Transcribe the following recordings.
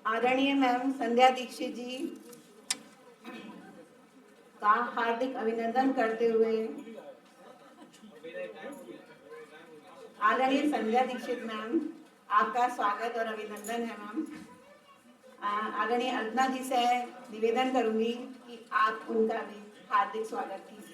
आदरणीय मैम संध्या दीक्षित जी का हार्दिक अभिनंदन करते हुए आदरणीय संध्या दीक्षित मैम, आपका स्वागत और अभिनंदन है मैम। आदरणीय अल्पना जी से निवेदन करूंगी कि आप उनका भी हार्दिक स्वागत कीजिए।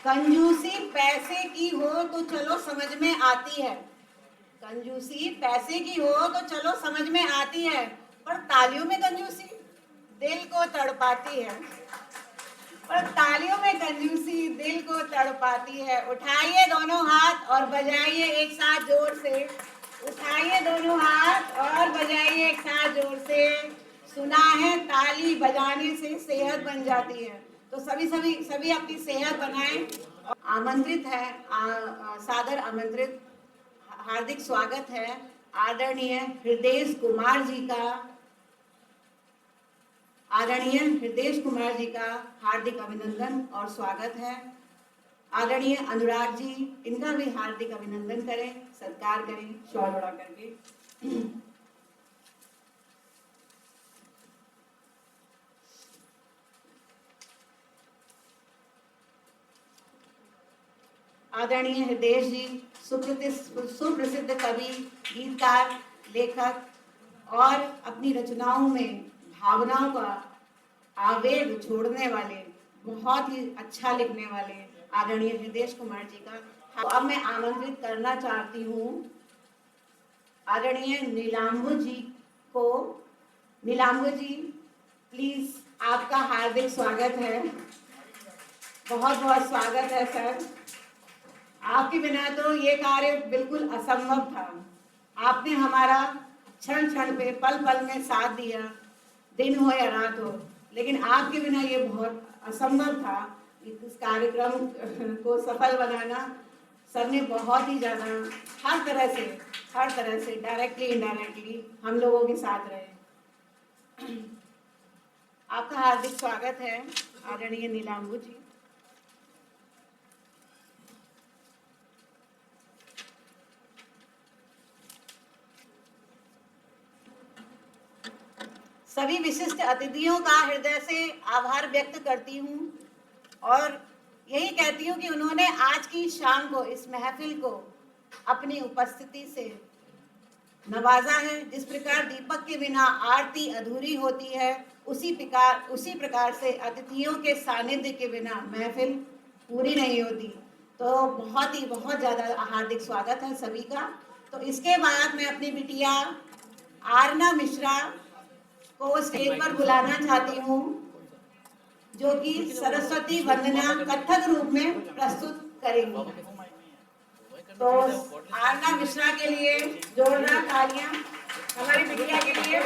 कंजूसी पैसे की हो तो चलो समझ में आती है, कंजूसी पैसे की हो तो चलो समझ में आती है, पर तालियों में कंजूसी दिल को तड़पाती है, पर तालियों में कंजूसी दिल को तड़पाती है। उठाइए दोनों हाथ और बजाइए एक साथ जोर से, उठाइए दोनों हाथ और बजाइए एक साथ जोर से। सुना है ताली बजाने से सेहत बन जाती है, तो सभी अपनी सेहत बनाएं। आमंत्रित है, सादर आमंत्रित, हार्दिक स्वागत है आदरणीय हृदय कुमार जी का, आदरणीय हृदय कुमार जी का हार्दिक अभिनंदन और स्वागत है। आदरणीय अनुराग जी, इनका भी हार्दिक अभिनंदन करें, सत्कार करें शॉल उड़ा करके। आदरणीय हृदय जी सुप्रसिद्ध कवि, गीतकार, लेखक और अपनी रचनाओं में भावनाओं का आवेग छोड़ने वाले, बहुत ही अच्छा लिखने वाले आदरणीय हृदय कुमार जी का। तो अब मैं आमंत्रित करना चाहती हूँ आदरणीय नीलांबू जी को। नीलांबू जी प्लीज, आपका हार्दिक स्वागत है, बहुत बहुत स्वागत है सर। आपके बिना तो ये कार्य बिल्कुल असंभव था। आपने हमारा क्षण क्षण पे, पल पल में साथ दिया, दिन हो या रात हो, लेकिन आपके बिना ये बहुत असंभव था। इस कार्यक्रम को सफल बनाना सर ने बहुत ही ज़्यादा हर तरह से डायरेक्टली इनडायरेक्टली हम लोगों के साथ रहे। आपका हार्दिक स्वागत है आदरणीय नीलांबू जी। सभी विशिष्ट अतिथियों का हृदय से आभार व्यक्त करती हूँ और यही कहती हूँ कि उन्होंने आज की शाम को, इस महफिल को अपनी उपस्थिति से नवाजा है। जिस प्रकार दीपक के बिना आरती अधूरी होती है, उसी प्रकार से अतिथियों के सानिध्य के बिना महफिल पूरी नहीं होती। तो बहुत ज़्यादा हार्दिक स्वागत है सभी का। तो इसके बाद मैं अपनी बिटिया आरना मिश्रा को स्टेज पर बुलाना चाहती हूँ, जो कि सरस्वती वंदना कथक रूप में प्रस्तुत करेंगी। तो आरना मिश्रा के लिए जोरदार तालियां हमारी बिटिया के लिए।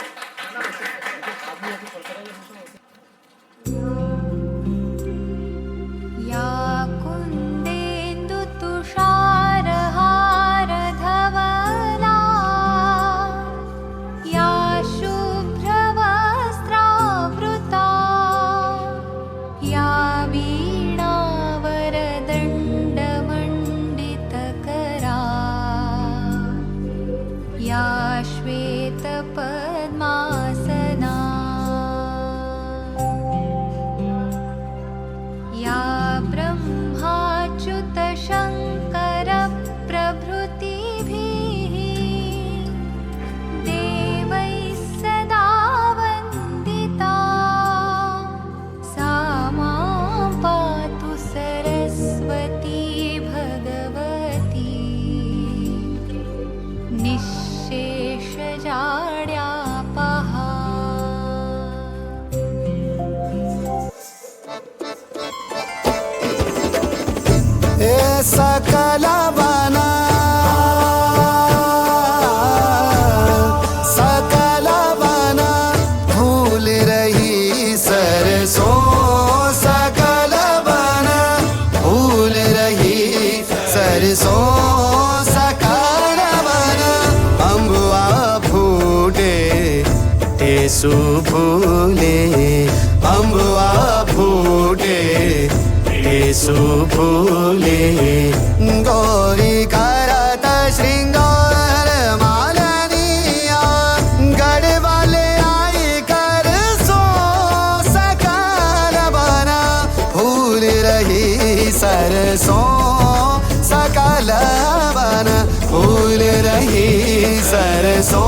निःशेषजाड्या येसु फूले अम्बुआ फूटे येसु फूले गौरी करत श्रृंगार मालनिया गढ़वाले आई कर सो सकल बना फूल रही सरसों सकल बन फूल रही सरसों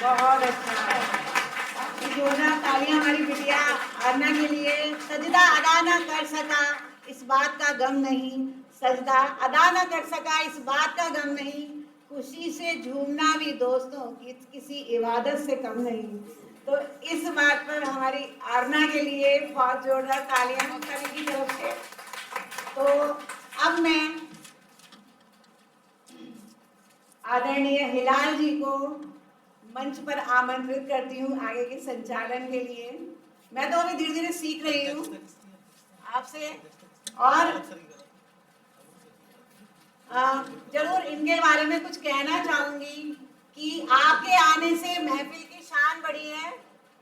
बहुत अच्छा है। जोरदार तालियां हमारी बिटिया आरना के लिए। सजदा अदा न कर सका इस बात का गम नहीं, सजदा अदा न कर सका इस बात का गम नहीं, खुशी से झूमना भी दोस्तों किसी इबादत से कम नहीं। तो इस बात पर हमारी आरना के लिए बहुत जोरदार तालियां सभी की तरफ से। तो अब मैं आदरणीय हिलाल जी को मंच पर आमंत्रित करती हूँ आगे के संचालन के लिए। मैं तो अभी धीरे धीरे सीख रही हूँ आपसे, और जरूर इनके बारे में कुछ कहना चाहूंगी कि आपके आने से महफिल की शान बढ़ी है।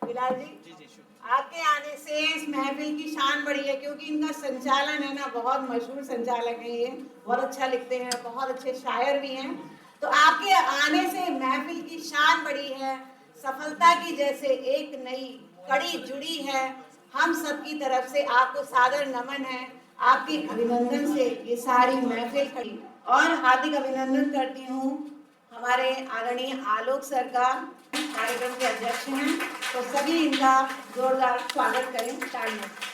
हिलाल जी, आपके आने से इस महफिल की शान बढ़ी है, क्योंकि इनका संचालन है ना, बहुत मशहूर संचालक है ये, बहुत अच्छा लिखते हैं, बहुत अच्छे शायर भी हैं। तो आपके आने से महफिल की शान बढ़ी है, सफलता की जैसे एक नई कड़ी जुड़ी है। हम सबकी तरफ से आपको सादर नमन है, आपके अभिनंदन से ये सारी महफिल खड़ी। और हार्दिक अभिनंदन करती हूँ हमारे आदरणीय आलोक सर का, कार्यक्रम के अध्यक्ष हैं, तो सभी इनका जोरदार स्वागत करें तालियों से।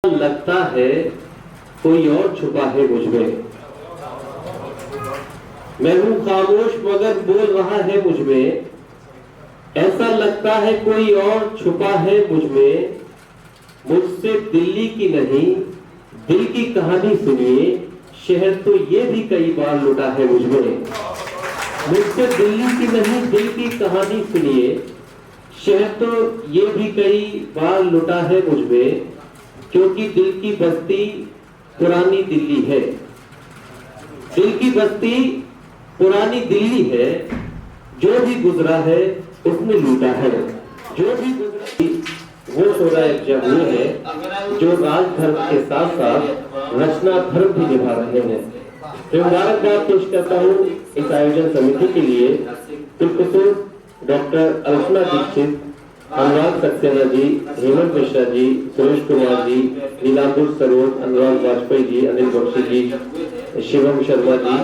लगता है कोई और छुपा है मुझ में, मैं हूं खामोश मगर बोल रहा है मुझ में। ऐसा लगता है कोई और छुपा है मुझ में, मुझसे दिल्ली की नहीं दिल की कहानी सुनिए, शहर तो ये भी कई बार लुटा है मुझ में। मुझसे दिल्ली की नहीं दिल की कहानी सुनिए, शहर तो ये भी कई बार लुटा है मुझ में, क्योंकि दिल की बस्ती पुरानी दिल्ली है। दिल की बस्ती पुरानी दिल्ली है, जो भी गुजरा है उसने लूटा है। जो भी गुजरा वो सोरा एक जगह है जो राजधर्म के साथ साथ रचना धर्म भी निभा रहे हैं। तो मुबारकबाद पेश करता हूँ इस आयोजन समिति के लिए कुलकुसुम डॉक्टर अल्पना दीक्षित, अनुराग सक्सेना जी, हेमंत मिश्रा जी, सुरेश कुमार जी, नीलांबुर सरोज, अनुराग वाजपेयी जी, अनिल बख्शी जी, शिवम शर्मा जी,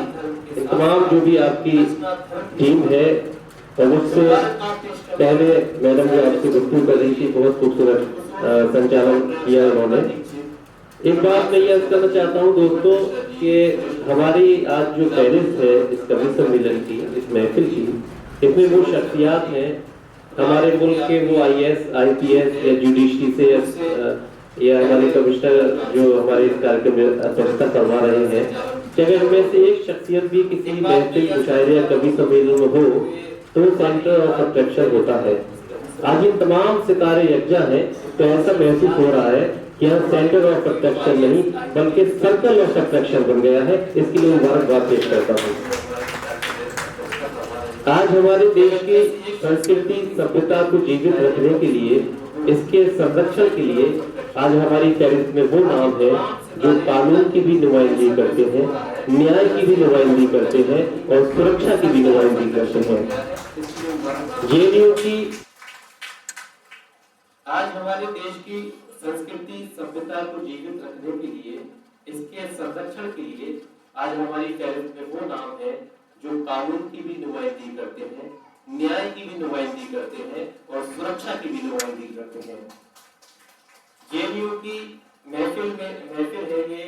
तमाम जो भी आपकी टीम है। और मुझसे पहले मैडम जो आपसे गुफ्तगू कर रही थी, बहुत खूबसूरत संचालन किया उन्होंने। एक बात मैं ये करना चाहता हूँ दोस्तों कि हमारी आज जो फहरिस्त है इस कवि सम्मेलन की, इस महफिल की, इसमें वो शख्सियात हैं हमारे मुल्क के, वो IAS, IPS या जुडिशरी से या हमारे कमिश्नर जो हमारे इस कार्यक्रम में अध्यक्षता करवा रहे हैं। अगर उनमें से एक शख्सियत भी किसी महफिल, मुशायरे या कवि सम्मेलन में हो तो सेंटर ऑफ अट्रैक्शन होता है। आज इन तमाम सितारे यकजा हैं, तो ऐसा महसूस हो रहा है कि यहाँ सेंटर ऑफ अट्रैक्शन नहीं बल्कि सर्कल ऑफ अट्रैक्शन बन गया है। इसके लिए मुबारकबाद पेश करता हूँ। आज हमारे देश की संस्कृति सभ्यता को जीवित रखने के लिए, इसके संरक्षण के लिए आज हमारी फहरिस्त में वो नाम है जो कानून की भी नुमाइंदगी करते हैं, न्याय की भी नुमाइंदगी करते हैं और सुरक्षा की भी नुमाइंदगी करते हैं। जेएनयू की आज हमारे देश की संस्कृति सभ्यता को जीवित रखने के लिए, इसके संरक्षण के लिए आज हमारी फहरिस्त में वो नाम है जो कानून की भी नुमाइंदगी करते हैं, न्याय की भी नुमाइंदगी करते हैं और सुरक्षा की भी नुमाइंदगी करते हैं। जेएनयू की महफिल है ये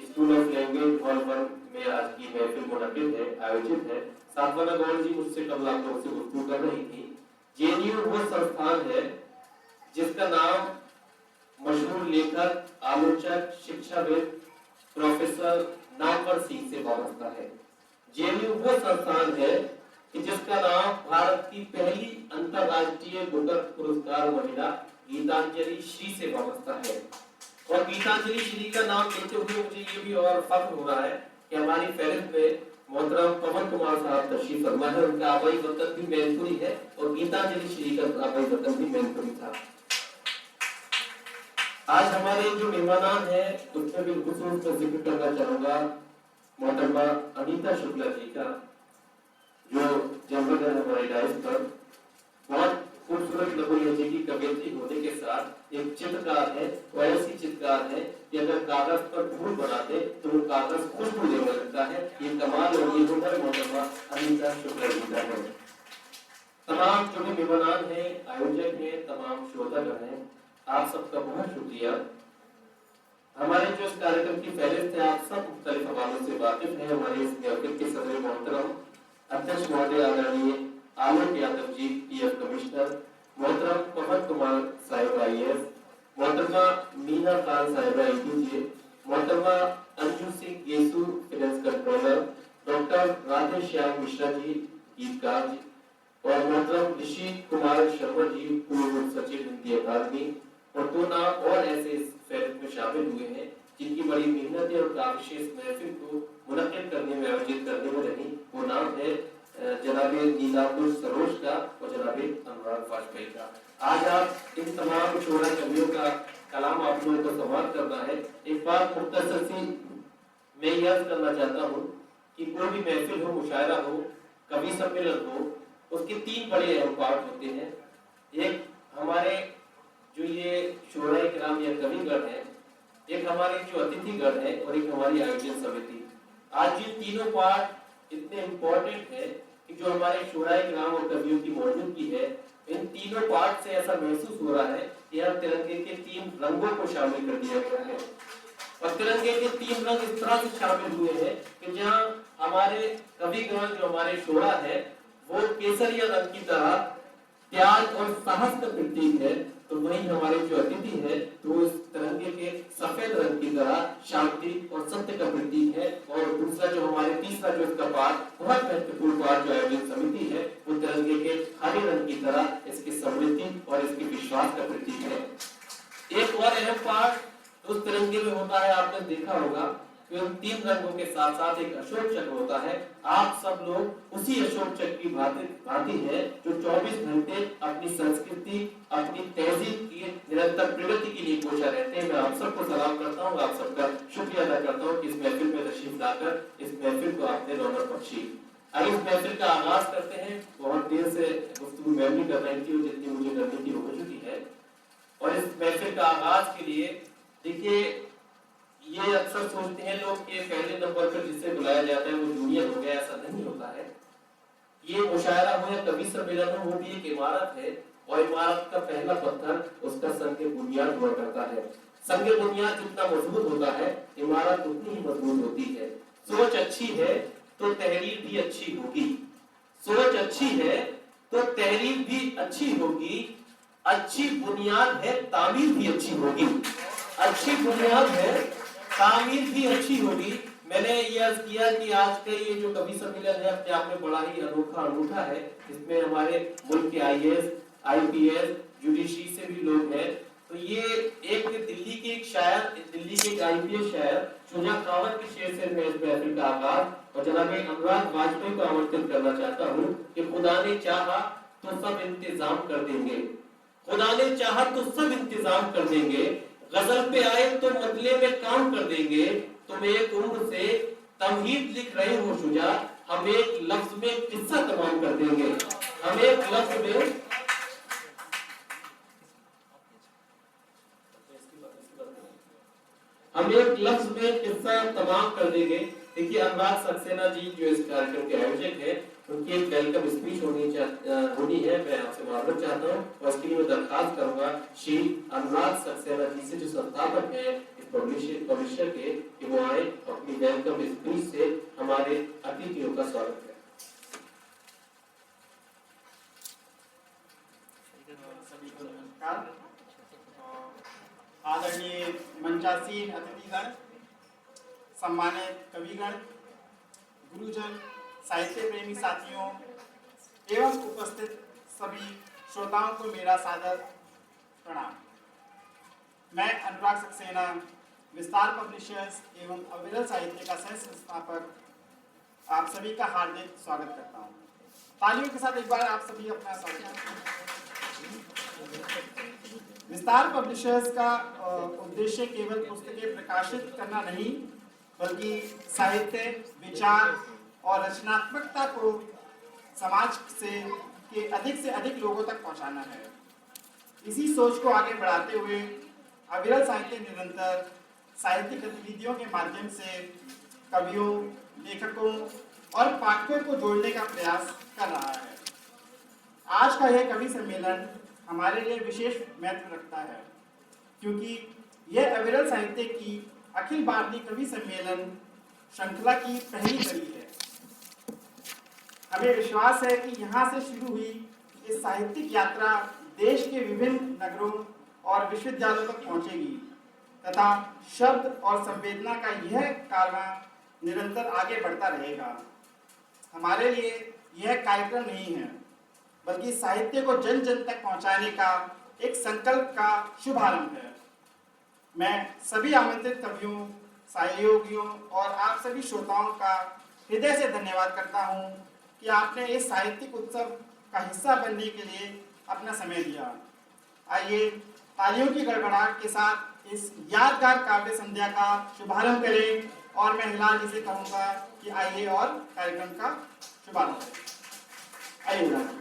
स्कूल ऑफ लैंग्वेज हॉल 1 में आज की महफिल मुनक्किद है, आयोजित है। साधना गौड़ जी मुझसे कल आप लोगों से गुफ्तगू कर रही थी। जेएनयू वो संस्थान है जिसका नाम मशहूर लेखक, आलोचक, शिक्षाविद प्रोफेसर नामवर सिंह से वाबस्ता है। जेएनयू वो संस्थान है कि जिसका नाम भारत की पहली अंतरराष्ट्रीय बुकर पुरस्कार महिला गीतांजलि श्री से वाबस्ता है। और गीतांजलि श्री का नाम लेते हुए मुझे ये भी और फख्र हो रहा है कि हमारी फहरिस्त में मोहतरम पवन कुमार साहब तशरीफ फरमा है। उनका आबाई वतन भी मैनपुरी है और गीतांजलि श्री का आबाई वतन भी मैनपुरी था। आज हमारे जो मेहमान हैं उसमें भी खुसूस का जिक्र करना चाहूंगा मोहतरमा अनीता शुक्ला जी का, जो जन्मदिन है हमारे डाइस पर। बहुत खूबसूरत लघुलेखी की कवियत्री होने के साथ एक चित्रकार है, वो ऐसी चित्रकार है कि अगर कागज पर फूल बनाते तो वो कागज खुशबू देने लगता है। ये कमाल और ये हुनर मोहतरमा अनीता शुक्ला जी का है। तमाम जो भी मेहमान हैं, आयोजक हैं, तमाम श्रोतागण हैं, आप सबका बहुत शुक्रिया। हमारे जो इस कार्यक्रम की फहरिस्त है आप सब मुख्तलिफ हवालों से वाकिफ हैं। हमारे इस महफिल के सदर मोहतरम अध्यक्ष महोदय आदरणीय आलोक यादव जी पीएफ कमिश्नर, मोहतरम पवन कुमार साहिब आईएएस, मोहतरमा मीना खान साहिबा एडीजे, मोहतरमा Anju Singh Gesu finance controller, doctor Radhe Shyam Mishra ji गीतकार जी, और मोहतरम ऋषि कुमार शर्मा जी पूर्व सचिव हिंदी अकादमी, और दो नाम और ऐसे इस फहरिस्त में शामिल हुए हैं जिनकी बड़ी मेहनत और काविश इस महफिल को मुनक्किद करने में, आयोजित करने में रही। वो नाम है जनाबे नीलांबर सरोज का और जनाबे अनुराग वाजपेयी का। आज आप इन तमाम शोरा कवियों का कलाम आप लोगों को संवाद करना है। एक बात मुख्तसर सी मैं याद करना चाहता हूँ कि कोई भी महफिल हो, मुशायरा हो, कवि सम्मेलन हो, उसके तीन बड़े अहम पार्ट होते हैं। एक हमारे जो ये शोरा किराम या कविगण है, एक हमारे जो अतिथिगण है, और एक हमारी आयोजन समिति। आज ये तीनों पार्ट इतने इम्पोर्टेंट है कि जो हमारे शोरा किराम और कवियों की मौजूदगी है, इन तीनों पार्ट से ऐसा महसूस हो रहा है कि यहाँ तिरंगे के 3 रंगों को शामिल कर दिया गया है। और तिरंगे के 3 रंग इस तरह से शामिल हुए हैं कि जहाँ हमारे कविगण जो हमारे शोरा है वो केसरिया रंग की तरह त्याग और साहस का प्रतीक है, तो वहीं हमारे जो अतिथि है तो इस तिरंगे के सफेद रंग की तरह शांति और सत्य का प्रतीक है। और दूसरा जो हमारे तीसरा जो इसका पार्ट बहुत महत्वपूर्ण पार्ट जो आयोजन समिति है वो तिरंगे के हरे रंग की तरह इसकी समृद्धि और इसके विश्वास का प्रतीक है। एक और अहम पार्ट उस तिरंगे में होता है, आपने देखा होगा कि उन 3 रंगों के साथ साथ एक अशोक चक्र होता है। आप सब लोग उसी अशोक चक्र की भांति है जो 24 घंटे अपनी संस्कृति, अपनी तहजीब की निरंतर प्रगति के लिए कोशा रहते हैं। मैं आप सबको सलाम करता हूँ, आप सबका शुक्रिया अदा करता हूँ कि इस महफिल में तशरीफ लाकर इस महफिल को आपने रौनक बख्शी। अब इस महफिल का आगाज करते हैं। बहुत देर से गुफ्तगू मैं भी कर रही थी और जितनी मुझे करने की हो चुकी है। और इस महफिल का आगाज के लिए देखिए, ये अक्सर सोचते हैं लोग कि पहले नंबर पर जिसे बुलाया जाता है वो जूनियर हो गया, ऐसा नहीं होता है। ये मुशायरा हो या कवि सम्मेलन हो, वो भी एक इमारत है और इमारत का पहला पत्थर उसका संग बुनियाद हुआ करता है। संग बुनियाद जितना मजबूत होता है इमारत उतनी ही मजबूत होती है। सोच अच्छी है तो तहरीर भी अच्छी होगी, सोच अच्छी है तो तहरीर भी अच्छी होगी, अच्छी बुनियाद है तामीर भी अच्छी होगी, अच्छी बुनियाद है तामीर भी अच्छी होगी। मैंने ये अर्ज किया कि आज का ये जो कवि सम्मेलन है अपने आप में बड़ा ही अनूठा है। इसमें हमारे मुल्क के आईएएस, आईपीएस, जुडिशरी से भी लोग हैं। तो ये एक दिल्ली के एक शायर, दिल्ली के एक आईपीएस शायर शुजा खावर के शेर से मैं इस महफिल का आगाज और जनाब अनुराग वाजपेयी को आमंत्रित करना चाहता हूँ कि खुदा ने चाहा तो सब इंतजाम कर देंगे, खुदा ने चाहा तो सब इंतजाम कर देंगे, गजल पे आए तो मतले में काम कर देंगे। तुम एक उम्र से तमहीद लिख रहे हो शुजा, हम एक लफ्ज में किस्सा तमाम कर देंगे, हम एक लफ्ज में किस्सा तमाम कर देंगे। देखिए अनुराग सक्सेना जी जो इस कार्यक्रम के आयोजक है उनकी एक वेलकम स्पीच होनी है, मैं आपसे मालूम चाहता हूँ और इसके लिए मैं दरखास्त करूंगा श्री अनुराग सक्सेना जी से, जो संस्थापक है इस पब्लिशर के, कि वो आए अपनी वेलकम स्पीच से हमारे अतिथियों का स्वागत करें। सभी को नमस्कार। आदरणीय मंचासीन अतिथिगण, सम्मानित कविगण, गुरुजन, साहित्य प्रेमी साथियों एवं उपस्थित सभी श्रोताओं को मेरा सादर प्रणाम। मैं अनुराग सक्सेना, विस्तार पब्लिशर्स एवं अविरल साहित्य का सह संस्थापक, आप सभी का हार्दिक स्वागत करता हूँ। तालियों के साथ एक बार आप सभी अपना स्वागत करें। विस्तार पब्लिशर्स का उद्देश्य केवल पुस्तकें प्रकाशित करना नहीं, बल्कि साहित्य, विचार और रचनात्मकता को समाज के अधिक लोगों तक पहुंचाना है। इसी सोच को आगे बढ़ाते हुए अविरल साहित्य निरंतर साहित्यिक गतिविधियों के माध्यम से कवियों, लेखकों और पाठकों को जोड़ने का प्रयास कर रहा है। आज का यह कवि सम्मेलन हमारे लिए विशेष महत्व रखता है, क्योंकि यह अविरल साहित्य की अखिल भारतीय कवि सम्मेलन श्रृंखला की पहली कड़ी है। हमें विश्वास है कि यहाँ से शुरू हुई इस साहित्यिक यात्रा देश के विभिन्न नगरों और विश्वविद्यालयों तक पहुँचेगी तथा शब्द और संवेदना का यह कारवां निरंतर आगे बढ़ता रहेगा। हमारे लिए यह कार्यक्रम नहीं है, बल्कि साहित्य को जन जन तक पहुंचाने का एक संकल्प का शुभारंभ है। मैं सभी आमंत्रित कवियों, सहयोगियों और आप सभी श्रोताओं का हृदय से धन्यवाद करता हूं कि आपने इस साहित्यिक उत्सव का हिस्सा बनने के लिए अपना समय दिया। आइए तालियों की गड़गड़ाहट के साथ इस यादगार काव्य संध्या का शुभारंभ करें और मैं हिलाल जी से कहूँगा कि आइए और कार्यक्रम का शुभारंभ करें। आइए हिलाल जी।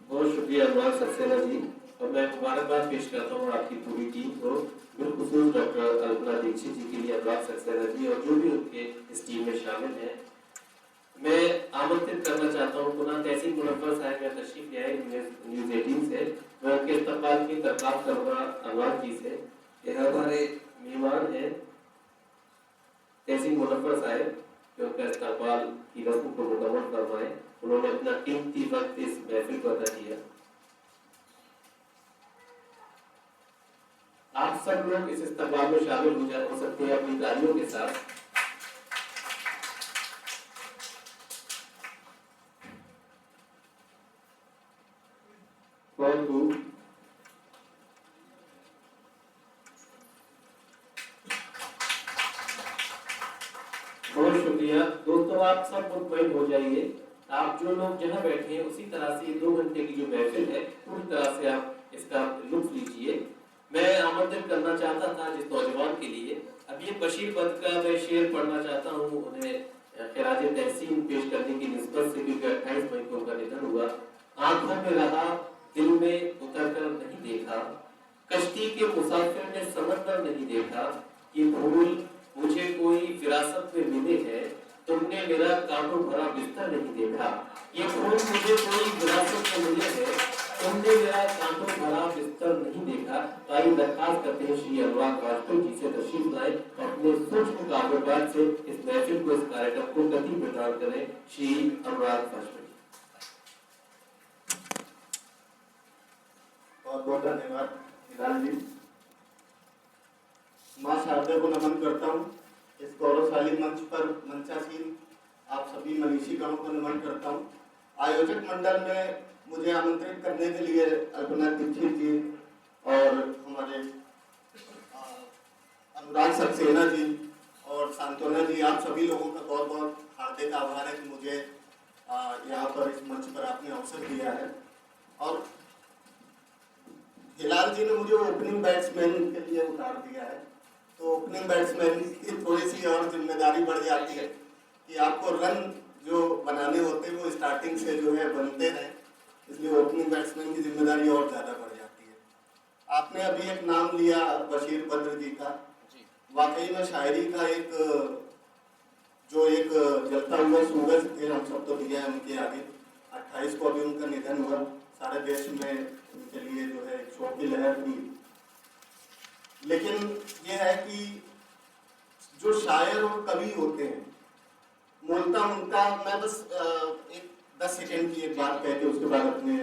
बहुत शुक्रिया अनुराग सक्सेना जी, और मैं मुबारकबाद पेश करता हूँ आपकी पूरी टीम को, बिलखुसूस डॉक्टर कल्पना दीक्षित जी के लिए, अनुराग सक्सेना जी और जो भी उनके इस टीम में शामिल हैं। मैं आमंत्रित करना चाहता हूँ पुनः तहसीन मुनव्वर साहब का तशरीफ ले आए न्यूज़ 18 से। मैं उनके इस्तकबाल की दरख्वास्त करूँगा अनुराग जी से। यह हमारे मेहमान हैं तहसीन मुनव्वर साहब, जो उनका इस्तकबाल की रस्म को मुकम्मल करवाएं। उन्होंने अपना कीमती वक्त इस महफिल को अदा किया। आप सब लोग इस इस्तकबाल में शामिल हो सकते हैं अपनी तालियों के साथ। बहुत खूब। बहुत शुक्रिया दोस्तों, आप सब मुतमईन हो जाइए। आप जो लोग जहां बैठे हैं उसी तरह से 2 घंटे की जो महफिल है पूरी तरह से आप इसका लुत्फ लीजिए। मैं आमंत्रित करना चाहता था जिस नौजवान के लिए, अब ये बशीर बद का मैं शेर पढ़ना चाहता हूँ उन्हें खिराज तहसीन पेश करने की निस्बत से, क्योंकि 28 मई को उनका निधन हुआ। आंखों में रहा, दिल में उतर कर नहीं देखा, कश्ती के मुसाफिर ने समंदर नहीं देखा, ये फूल मुझे कोई विरासत में मिले है, तुमने मेरा कांटों भरा बिस्तर नहीं देखा। ये फूल मुझे कोई विरासत में मिले है, तुमने मेरा कांटों भरा बिस्तर नहीं देखा। तो आइए दरखास्त करते हैं श्री अनुराग वाजपेयी जी से तशरीफ लाए और अपने सूक्ष्म काव्यपाठ से इस महफिल को, इस कार्यक्रम को गति प्रदान करें। श्री अनुराग वाजपेयी। बहुत बहुत धन्यवाद हिलाल जी। मां शारदा को नमन करता हूँ। इस गौरवशाली मंच पर मंचासीन आप सभी मनीषी गणों को नमन करता हूँ। आयोजक मंडल में मुझे आमंत्रित करने के लिए कल्पना दीक्षित जी और हमारे अनुराग सक्सेना जी और सांत्वना जी, आप सभी लोगों का बहुत बहुत हार्दिक आभार है कि मुझे यहाँ पर इस मंच पर आपने अवसर दिया है। और हिलाल जी ने मुझे ओपनिंग बैट्समैन के लिए उतार दिया है, तो ओपनिंग बैट्समैन की थोड़ी सी और जिम्मेदारी बढ़ जाती है कि आपको रन जो बनाने होते हैं वो स्टार्टिंग से जो है बनते हैं, इसलिए ओपनिंग बैट्समैन की जिम्मेदारी और ज़्यादा बढ़ जाती है। आपने अभी एक नाम लिया बशीर बद्र जी का, वाकई में शायरी का एक जो एक जलता हुआ सूरज थे, हम सब तो दिया है उनके आगे। 28 को अभी उनका निधन हुआ, सारे देश में उनके लिए जो है शोक की लहर थी। लेकिन ये है कि जो शायर और कवि होते हैं, मूलतः उनका, मैं बस एक 10 सेकेंड की एक बात कह के उसके बाद अपने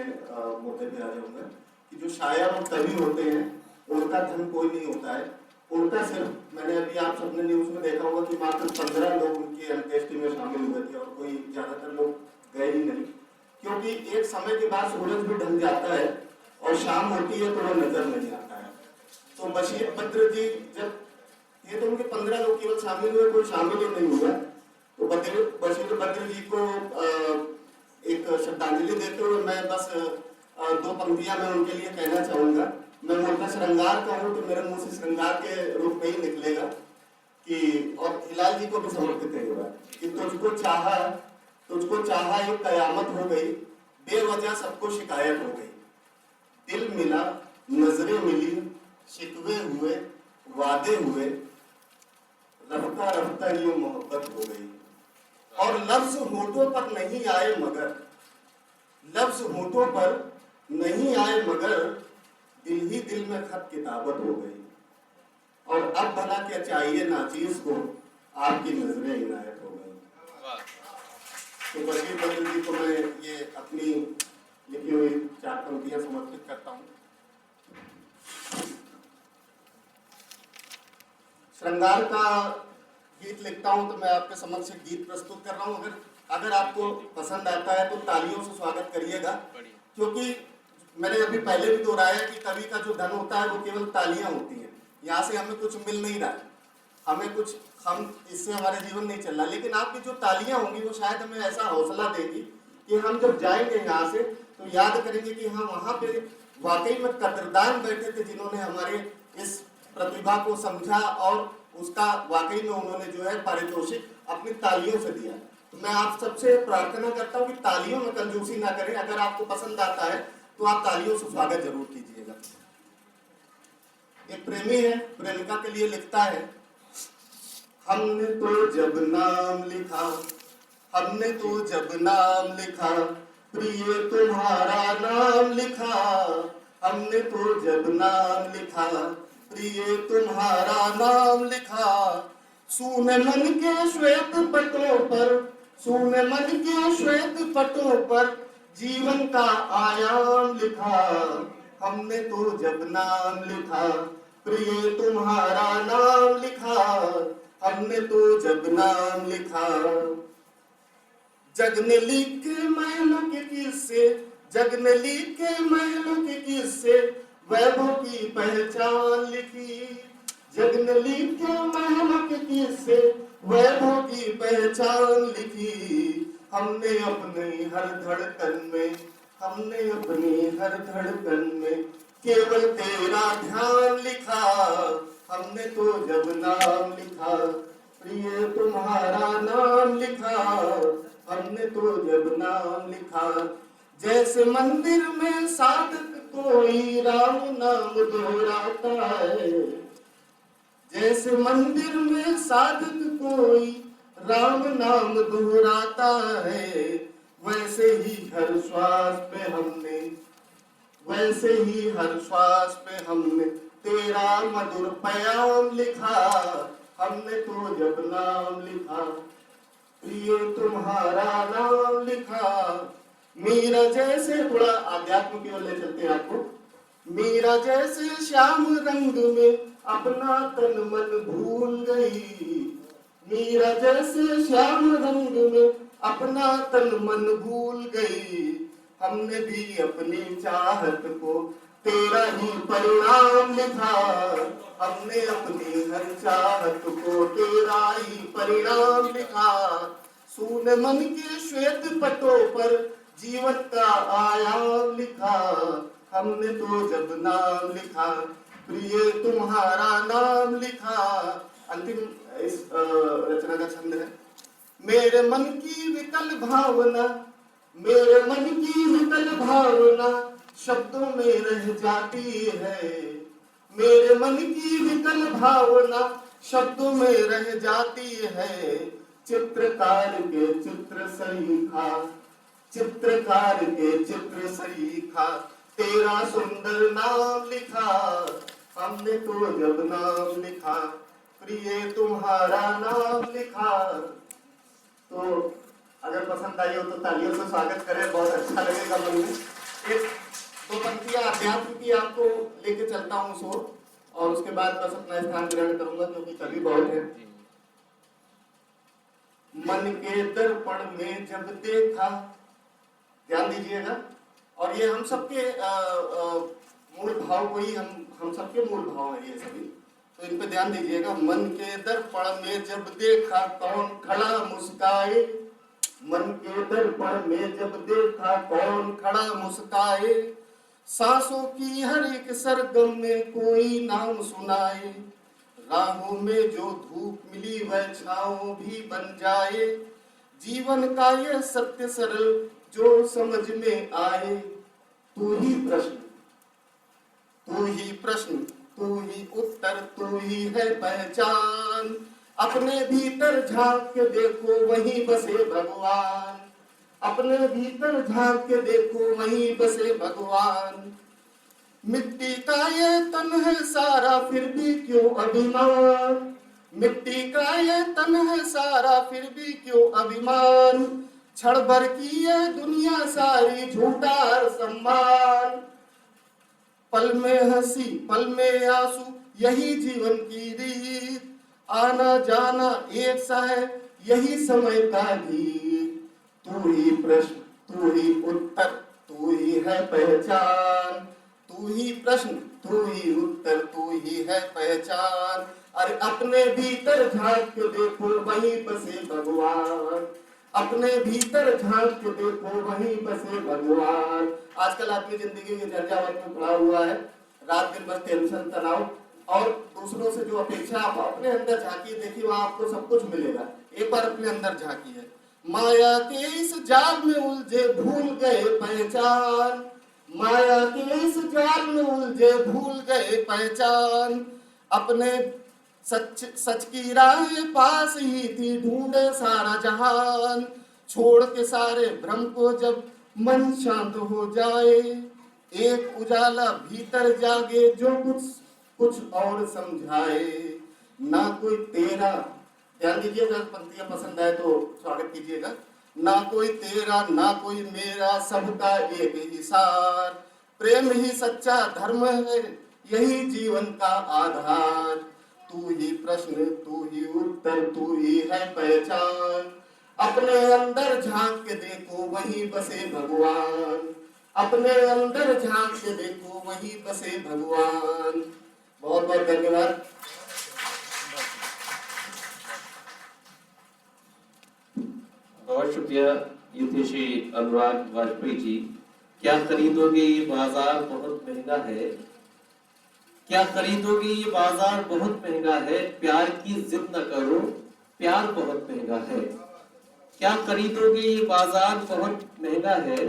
मुद्दे पे आ जाऊंगा कि जो शायर और कवि होते हैं उनका धन कोई नहीं होता है। उनका सिर्फ, मैंने अभी आप सबने न्यूज में देखा होगा कि मात्र 15 लोग उनकी अंत्येष्टि में शामिल हुए थे और कोई ज्यादातर लोग गए ही नहीं, क्योंकि एक समय के बाद सूरज भी ढल जाता है और शाम होती है तो वो नजर नहीं आता है। तो बशीर बद्र जी, जब ये तो उनके 15 लोग केवल शामिल हुए, कोई शामिल ही नहीं हुआ, तो बशीर बद्र जी को एक श्रद्धांजलि देते हुए मैं बस 2 पंक्तियां मैं उनके लिए कहना चाहूंगा। मैं मूलतः श्रृंगार कहूँ तो मेरे मुंह से श्रृंगार के रूप में ही निकलेगा कि, और हिलाल जी को भी समर्पित है कि तुझको चाहा एक कयामत हो गई, बेवजह सबको शिकायत हो गई, दिल मिला नजरें मिली, शिकवे हुए वादे हुए, रफ्ता रफ्ता यूं मोहब्बत हो गई। और लफ्ज होठों पर नहीं आए मगर, लफ्ज होठों पर नहीं आए मगर, दिल ही दिल में खत किताबत हो गई। और अब भला क्या चाहिए नाचीज को, आपकी नजरें इनायत हो गई। तो बशीर बद्र जी को मैं ये अपनी लिखी हुई 4 पंक्तियां समर्पित करता हूँ। श्रृंगार का गीत लिखता हूँ तो मैं आपके समक्ष गीत प्रस्तुत कर रहा हूँ। अगर आपको पसंद आता है तो तालियों से स्वागत करिएगा, क्योंकि मैंने अभी पहले भी दोहराया कि कवि का जो धन होता है वो केवल तालियां होती हैं। यहाँ से हमें कुछ मिल नहीं रहा है, हम इससे हमारे जीवन नहीं चल रहा, लेकिन आपकी जो तालियां होंगी वो शायद हमें ऐसा हौसला देगी कि हम जब जाएंगे यहाँ से तो याद करेंगे कि हाँ, वहाँ पे वाकई में कदरदान बैठे थे जिन्होंने हमारे इस प्रतिभा को समझा और उसका वाकई में उन्होंने जो है पारितोषिक अपनी तालियों से दिया। तो मैं आप सबसे प्रार्थना करता हूँ कि तालियों में कंजूसी ना करें। अगर आपको पसंद आता है तो आप तालियों से स्वागत जरूर कीजिएगा। एक प्रेमी है, प्रेमिका के लिए लिखता है, हमने तो जब नाम लिखा, हमने तो जब नाम लिखा, प्रिय तुम्हारा नाम लिखा, हमने तो जब नाम लिखा, प्रिय तुम्हारा नाम लिखा, सूने मन के श्वेत पटों पर, सूने मन के श्वेत पटों पर जीवन का आयाम लिखा, हमने तो जब नाम लिखा, प्रिय तुम्हारा नाम लिखा, हमने तो जब नाम लिखा। जग ने लिखे महलों के किस्से, जग ने लिखे महलों के किस्से, वैभव की पहचान लिखी, जग ने लिखे महलों के किस्से, वैभव की पहचान लिखी, हमने अपने हर धड़कन में, हमने अपनी हर धड़कन में केवल तेरा ध्यान लिखा, हमने तो जब नाम लिखा, प्रिय तुम्हारा नाम लिखा, हमने तो जब नाम लिखा। जैसे मंदिर में साधक कोई राम नाम दोहराता है, जैसे मंदिर में साधक कोई राम नाम दोहराता है, वैसे ही हर श्वास पे हमने, वैसे ही हर श्वास पे हमने तेरा मधुर पैगाम लिखा, हमने तो जब नाम लिखा, प्रिय तुम्हारा नाम लिखा। मीरा जैसे, थोड़ा आध्यात्म की ओर ले चलते हैं आपको, मीरा जैसे श्याम रंग में अपना तन मन भूल गई, मीरा जैसे श्याम रंग में अपना तन मन भूल गई, हमने भी अपनी चाहत को तेरा ही परिणाम लिखा, हमने अपनी हर चाहत को तेरा ही परिणाम लिखा, सूने मन के श्वेत पटों पर जीवन का आयाम लिखा, हमने तो जब नाम लिखा, प्रिय तुम्हारा नाम लिखा। अंतिम इस रचना का छंद है, मेरे मन की विकल भावना, मेरे मन की विकल भावना शब्दों में रह जाती है, मेरे मन की विकल भावना शब्दों में रह जाती है, चित्रकार के चित्र सरीखा, चित्रकार के चित्र सरीखा, तेरा सुंदर नाम लिखा, हमने तो जब नाम लिखा, प्रिय तुम्हारा नाम लिखा। तो अगर पसंद आई हो तो तालियों से स्वागत करें, बहुत अच्छा लगेगा मन में। एक दो पंक्तियां अध्यात्म की आपको लेके चलता हूँ सो, और उसके बाद बस अपना स्थान ग्रहण करूंगा क्योंकि कवि बहुत है। मन के दर्पण में जब देखा, ध्यान दीजिएगा, और ये हम सबके मूल भाव को ही हम सबके मूल भाव है ये सभी, तो इन पे ध्यान दीजिएगा। मन के दर्पण में जब देखा कौन खड़ा मुस्काए, मन के दर्पण में जब देखा कौन खड़ा मुस्काए, सांसों की हर एक सरगम में कोई नाम सुनाए, राहों में जो धूप मिली वह छाँव भी बन जाए, जीवन का यह सत्य सरल जो समझ में आए। तू ही प्रश्न, तू ही प्रश्न, तू ही उत्तर, तू ही है पहचान, अपने भीतर झांक के देखो वहीं बसे भगवान, अपने भीतर झांक के देखो वहीं बसे भगवान। मिट्टी का ये तन है सारा फिर भी क्यों अभिमान, मिट्टी का ये तन है सारा फिर भी क्यों अभिमान, क्षण भर की ये दुनिया सारी झूठा हर सम्मान, पल में हंसी पल में आंसू यही जीवन की रीत, आना जाना एक सा है यही समय का गीत। तू ही प्रश्न, तू ही उत्तर, तू ही है पहचान, तू ही प्रश्न, तू ही उत्तर, तू ही है पहचान। अरे अपने भीतर झांक के देखो वहीं बसे भगवान, अपने भीतर झांक के देखो वहीं बसे भगवान। आजकल आपकी जिंदगी के झंझावात में पड़ा हुआ है, रात दिन बस टेंशन तनाव और दूसरों से जो अपेक्षा, आप अपने अंदर झांकिए, देखिए वहां आपको सब कुछ मिलेगा। एक बार अपने अंदर झांकिए। माया के इस जाल में उलझे भूल गए पहचान, माया के इस जाल में उलझे भूल गए पहचान, अपने सच की राह पास ही थी ढूंढे सारा जहान, छोड़ के सारे भ्रम को जब मन शांत हो जाए, एक उजाला भीतर जागे जो कुछ और समझाए। ना कोई तेरा, ध्यान दीजिएगा, पंक्तियां पसंद आए तो स्वागत कीजिएगा। ना कोई तेरा ना कोई मेरा, सबका एक ही सार, प्रेम ही सच्चा धर्म है यही जीवन का आधार। तू ही प्रश्न, तू ही उत्तर, तू ही है पहचान, अपने अंदर झांक के देखो वहीं बसे भगवान, अपने अंदर झांक के देखो वहीं बसे भगवान। बहुत बहुत धन्यवाद। बहुत शुक्रिया युद्धि श्री अनुराग वाजपेयी जी। क्या खरीदोगे ये बाजार बहुत महंगा है, क्या खरीदोगे ये बाजार बहुत महंगा है, प्यार की जिद न करो प्यार बहुत महंगा है। क्या खरीदोगे ये बाजार बहुत महंगा है,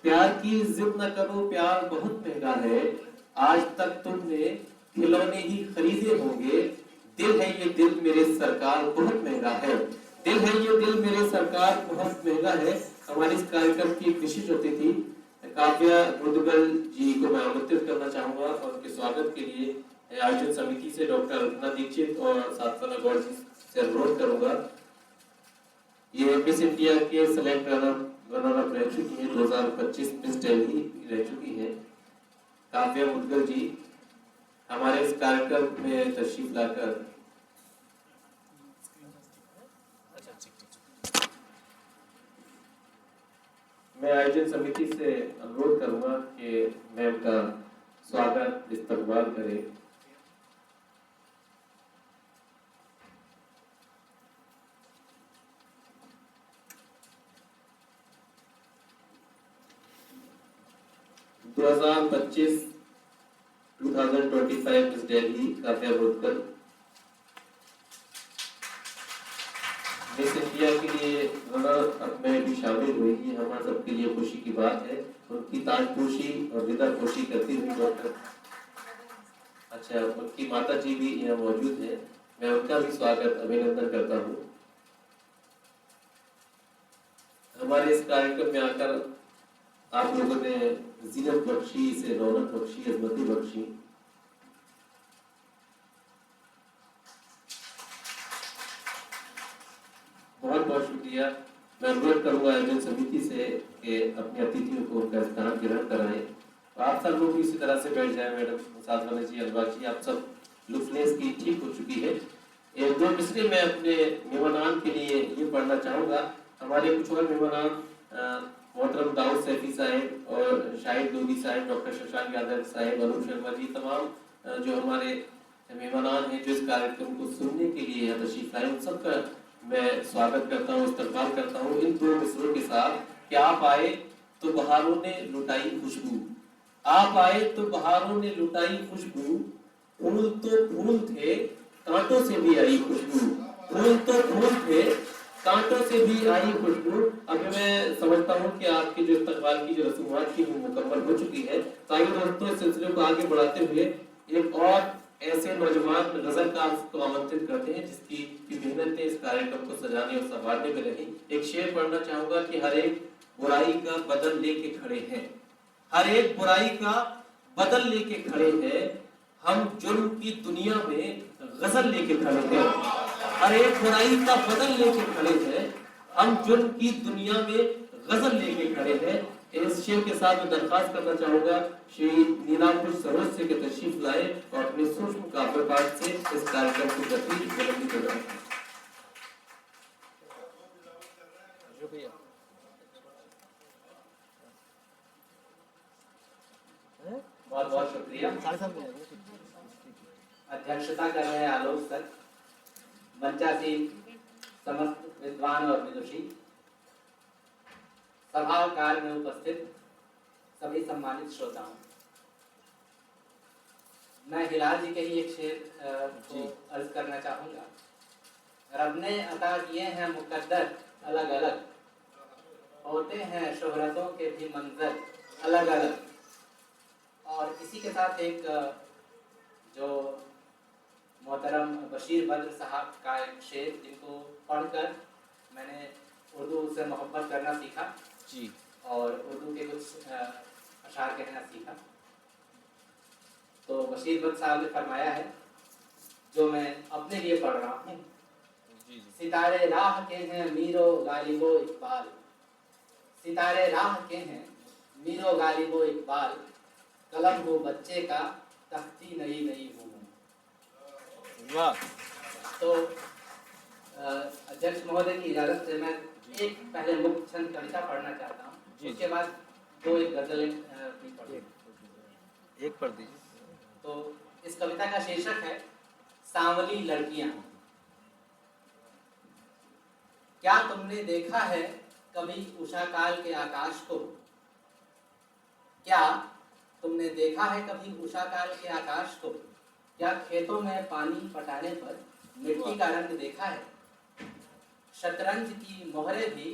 प्यार की जिद न करो प्यार बहुत महंगा है। आज तक तुमने खिलौने ही खरीदे होंगे, दिल है ये दिल मेरे सरकार बहुत महंगा है, दिल है ये दिल मेरे सरकार बहुत महंगा है। हमारे इस कार्यक्रम की विशिष्ट अतिथि काव्या मुदगल जी को मैं आमंत्रित करना चाहूंगा और उनके स्वागत के लिए आयोजन समिति से डॉक्टर रत्ना दीक्षित और साधना गौड़ जी से अनुरोध करूंगा। ये मिस इंडिया के सेलेक्ट रनर अप रह चुकी है, 2025 मिस दिल्ली रह चुकी है। काव्या मुदगल जी हमारे इस कार्यक्रम में तशरीफ लाकर मैं आयोजन समिति से अनुरोध करूंगा कि मैम का स्वागत इस्तकबाल करें। (2025) 2025 miss Delhi Kavya Mudgal miss India के लिए रनर अप में भी शामिल हुई है। हमारे सबके लिए खुशी की बात है। उनकी ताजपोशी और विदापोशी करती हुई डॉक्टर, अच्छा, उनकी माता जी भी यहाँ मौजूद है, मैं उनका भी स्वागत अभिनंदन करता हूँ। हमारे इस कार्यक्रम में आकर आप लोगों ने जीनत बख्शी, इसे रौनक बख्शी, अजमती बख्शी। बहुत बहुत शुक्रिया। मैं अनुरोध करूंगा आयोजन समिति से कि अपने अतिथियों को उनका स्थान ग्रहण कराएं। आप सब लोग इसी तरह से बैठ जाएं। मैडम साधवाना जी, अलवार जी, आप सब लुफ्लेस की ठीक हो चुकी है। एक दो मिसरे मैं अपने मेहमानान के लिए ये पढ़ना चाहूँगा। हमारे कुछ और मेहमान मोहतरम दाऊद सैफी साहब और शाहिद लोधी साहब, डॉक्टर शशांक यादव साहब, अनूप शर्मा जी, तमाम जो हमारे मेहमानान हैं जो इस कार्यक्रम को सुनने के लिए यहाँ तशरीफ लाए, उन सबका मैं स्वागत करता हूँ, इस्तकबाल करता हूँ इन दो मिसरों के साथ कि आप आए तो बहारों ने लुटाई खुशबू, आप आए तो बहारों ने लुटाई खुशबू, फूल तो फूल थे कांटों से भी आई खुशबू, फूल तो फूल थे कांटों से भी आई खुशबू। अब मैं समझता हूँ कि आपके जो इस्तकबाल की जो रसूमात थी वो मुकम्मल हो चुकी है। ताकि दोस्तों इस सिलसिले को आगे बढ़ाते हुए एक और ऐसे नौजवान गजलकार को आमंत्रित करते हैं जिसकी मेहनतें इस कार्यक्रम को सजाने और संवारने में रही। एक शेर पढ़ना चाहूंगा कि हर एक बुराई का बदल लेके खड़े हैं, हर एक बुराई का बदल लेके खड़े हैं, हम जुर्म की दुनिया में गजल लेके खड़े हैं, हर एक बुराई का बदल लेके खड़े हैं, हम जुर्म की दुनिया में गजल लेके खड़े हैं। इस शेर के साथ मैं दरख्वास्त करना चाहूंगा श्री नीलांकुर सरोज से के तशरीफ लाए और अपने सूक्ष्म काव्य पाठ से इस कार्यक्रम को गति बुलंदी प्रदान करें। बहुत बहुत शुक्रिया। अध्यक्षता कर रहे हैं आलोक सर, मंचासीन समस्त विद्वान और विदुषी, सभा काल में उपस्थित सभी सम्मानित श्रोताओं, मैं हिलाल जी के ही एक शेर को अर्ज करना चाहूंगा। रब ने अता किए हैं मुकद्दर अलग अलग, होते हैं शोहरतों के भी मंजर अलग अलग। और इसी के साथ एक जो मोहतरम बशीर बद्र साहब का एक शेर जिनको पढ़कर मैंने उर्दू से मोहब्बत करना सीखा जी, और उर्दू के कुछ अशार कहना सीखा। तो बशीर बद्र साहब ने फरमाया है, जो मैं अपने लिए पढ़ रहा हूँ। सितारे राह के हैं मीरो गालिबो इकबाल, सितारे राह के हैं मीरो गालिबो इकबाल, कलम हो बच्चे का तख्ती नई नई हूँ। वाह। तो अध्यक्ष महोदय की इजाजत से मैं एक पहले मुक्त छंद कविता पढ़ना चाहता हूँ, उसके बाद दो एक गजलें भी पढ़ एक पढ़ दीजिए। तो इस कविता का शीर्षक है सांवली लड़कियां। क्या तुमने देखा है कभी उषा काल के आकाश को, क्या तुमने देखा है कभी उषा काल के आकाश को, क्या खेतों में पानी पटाने पर मिट्टी का रंग देखा है। शतरंज की मोहरें भी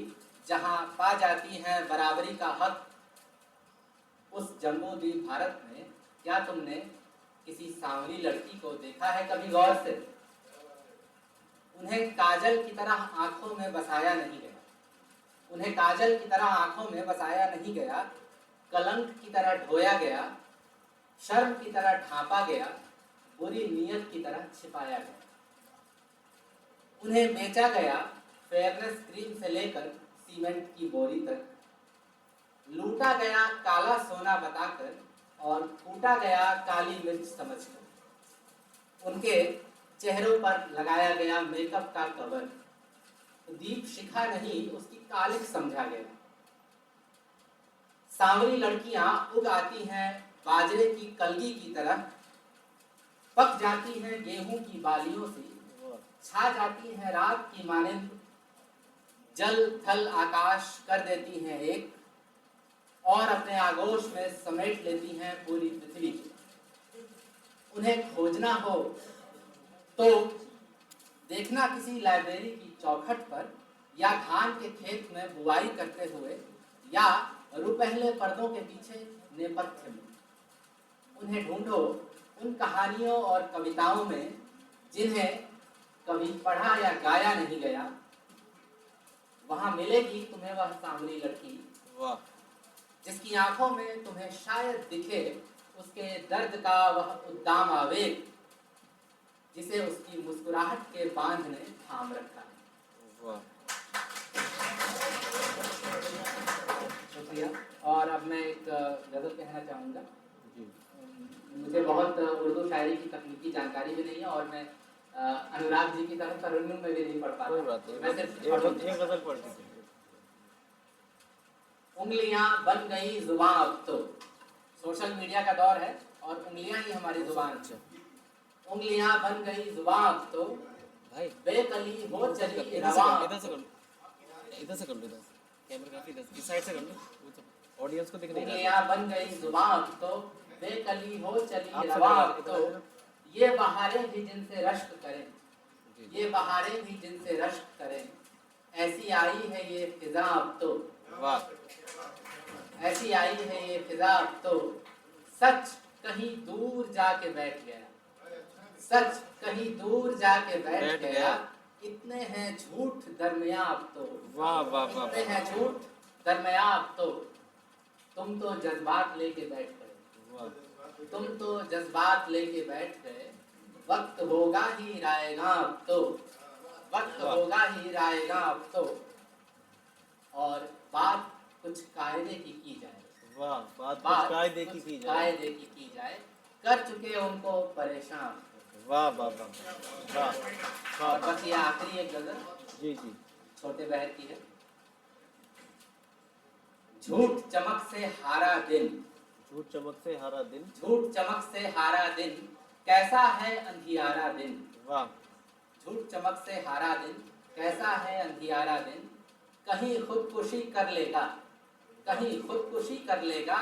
जहां पा जाती हैं बराबरी का हक, उस जम्बूद्वीप भारत में क्या तुमने किसी सांवली लड़की को देखा है कभी गौर से। उन्हें काजल की तरह आंखों में बसाया नहीं गया, उन्हें काजल की तरह आंखों में बसाया नहीं गया, कलंक की तरह ढोया गया, शर्म की तरह ढांपा गया, बुरी नीयत की तरह छिपाया गया। उन्हें बेचा गया फेयरनेस क्रीम से लेकर सीमेंट की बोरी तक, लूटा गया काला सोना बताकर और कूटा गया काली मिर्च समझकर। उनके चेहरों पर लगाया गया मेकअप का कवर, दीप शिखा नहीं उसकी कालिक समझा गया। सांवली लड़कियां उग आती हैं बाजरे की कलगी की तरह, पक जाती हैं गेहूं की बालियों से, छा जाती हैं रात की मानिंद, जल थल आकाश कर देती हैं एक, और अपने आगोश में समेट लेती हैं पूरी पृथ्वी को। उन्हें खोजना हो तो देखना किसी लाइब्रेरी की चौखट पर, या धान के खेत में बुआई करते हुए, या रुपहले पर्दों के पीछे नेपथ्य में। उन्हें ढूंढो उन कहानियों और कविताओं में जिन्हें कभी पढ़ा या गाया नहीं गया, वहां मिलेगी तुम्हें वह सांवली लड़की, वाह जिसकी आंखों में तुम्हें शायद दिखे उसके दर्द का वह उद्दाम आवेग, जिसे उसकी मुस्कुराहट के बांध ने थाम रखा है। वाह शुक्रिया। और अब मैं एक गज़ल कहना चाहूँगा। जी मुझे बहुत उर्दू शायरी की तकनीकी जानकारी भी नहीं है और मैं अनुराग जी की तरह तरन्नुम में भी नहीं पढ़ पाता। कोई बात नहीं, मैं सिर्फ एक गजल पढ़ दीजिए। उंगलियां बन गई जुबान, अब तो सोशल मीडिया का दौर है और उंगलियां ही हमारी जुबान है। उंगलियां बन गई जुबान, अब तो भाई बेकली हो चली इधर रवां। से कर लो, इधर से कर लो, इधर से कैमरा काफी इधर इस साइड से कर लो, वो तो ऑडियंस को दिख नहीं रहा। उंगलियां बन गई जुबान, अब तो बेकली हो चली आपसे रवां। लगा, अब तो इधर ये बहारें भी जिनसे रश्क करें, जी। ये बहारें भी जिनसे रश्क करें, ऐसी आई है ये फिजा अब तो, वाह ऐसी आई है ये फिजा अब तो, सच कहीं दूर जाके बैठ गया, सच कहीं दूर जाके बैठ गया, इतने हैं झूठ दरमिया अब तो, वाह वाह वाह इतने हैं झूठ दरमिया अब तो, तुम तो जज्बात लेके बैठ गए, वाह तुम तो जज्बात लेके बैठ गए, वक्त होगा ही रायगा अब तो, वक्त होगा ही रायगा अब तो, और बात कुछ कायदे की जाए, वाह बात बात कायदे की कुछ जाए। कायदे की जाए, कर चुके उनको परेशान। वाह वाह वाह वाह और बस ये आखिरी एक गजल जी जी छोटे बहर की है। झूठ चमक से हारा दिन, झूठ चमक से हारा दिन, झूठ चमक से हारा दिन, कैसा है अंधियारा दिन, वाह झूठ चमक से हारा दिन, कैसा है अंधियारा दिन, कहीं खुदकुशी कर लेगा, कहीं खुदकुशी कर लेगा,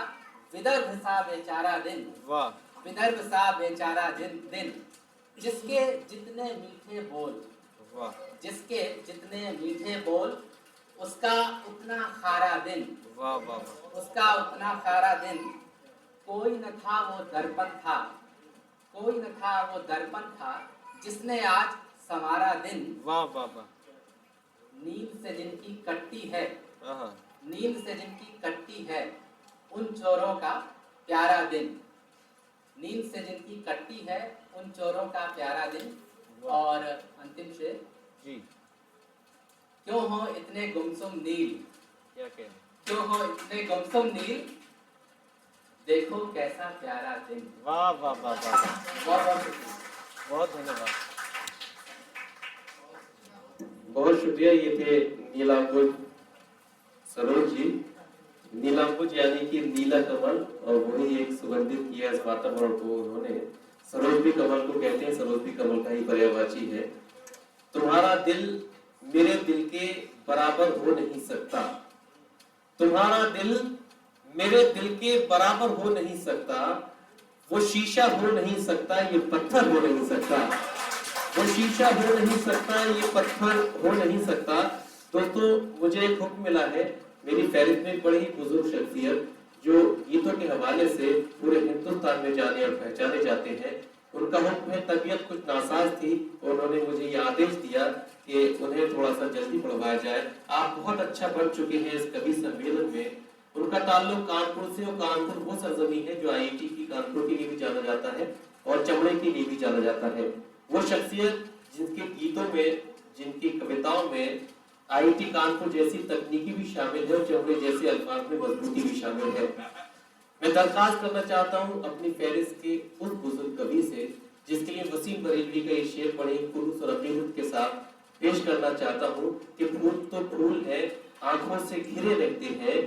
विदर्भ सा बेचारा दिन, वाह विदर्भ सा बेचारा दिन, जिसके जितने मीठे बोल, वाह जिसके जितने मीठे बोल, उसका उतना खारा दिन, वाह वाह वाह उसका उतना खारा दिन, कोई न था वो दर्पण था, कोई न था वो दर्पण था, जिसने आज संवारा दिन, वाह वाह वाह नींद से जिनकी कट्टी है, आहा नींद से जिनकी कट्टी है, उन चोरों का प्यारा दिन, नींद से जिनकी कट्टी है, उन चोरों का प्यारा दिन। और अंतिम शेर, जी क्यों हो इतने गुमसुम नील, क्या कह रहे क्यों हो इतने गुमसुम नील, देखो कैसा प्यारा दिन। वाह वाह वाह वाह बहुत बहुत शुक्रिया। बहुत धन्यवाद। बहुत शुक्रिया। ये थे नीलांबुज सरोज जी। नीलांबुज यानी कि नीला कमल, और वही एक सुगंधित किया इस वातावरण को उन्होंने। सरोज भी कमल को कहते हैं, सरोज भी कमल का ही पर्यायवाची है। तुम्हारा दिल मेरे दिल के बराबर हो नहीं सकता, तुम्हारा दिल मेरे दिल के बराबर हो नहीं सकता, वो शीशा हो नहीं सकता, ये पत्थर हो नहीं सकता, वो शीशा हो नहीं सकता, ये पत्थर हो नहीं सकता। दोस्तों, मुझे एक हुक्म मिला है, मेरी फहरिस्त में बड़ी ही बुजुर्ग शख्सियत जो गीतों के हवाले से पूरे हिंदुस्तान में जाने और पहचाने जाते हैं, उनका हुक्म है, तबीयत कुछ नासाज थी, उन्होंने मुझे ये आदेश दिया कि उन्हें थोड़ा सा जल्दी पढ़वाया जाए। आप बहुत अच्छा पढ़ चुके हैं इस कवि सम्मेलन में। उनका ताल्लुक कानपुर से, और कानपुर वो सरजमी है जो आईआईटी की कानपुर के लिए भी जाना जाता है और चमड़े के लिए भी जाना जाता है। वो शख्सियत जिनके गीतों में, जिनकी कविताओं में आईआईटी कानपुर जैसी तकनीकी भी शामिल है और चमड़े जैसे अल्फाज में मजबूती भी शामिल है। मैं दरखास्त करना चाहता हूं अपनी फहरिस्त के उस बुजुर्ग कवि से, जिसके लिए वसीम बरेलवी का ये शेर पढ़े खुलूस और अकीदत के साथ पेश करना चाहता हूं कि फूल तो फूल है, आंखों से घिरे रहते हैं,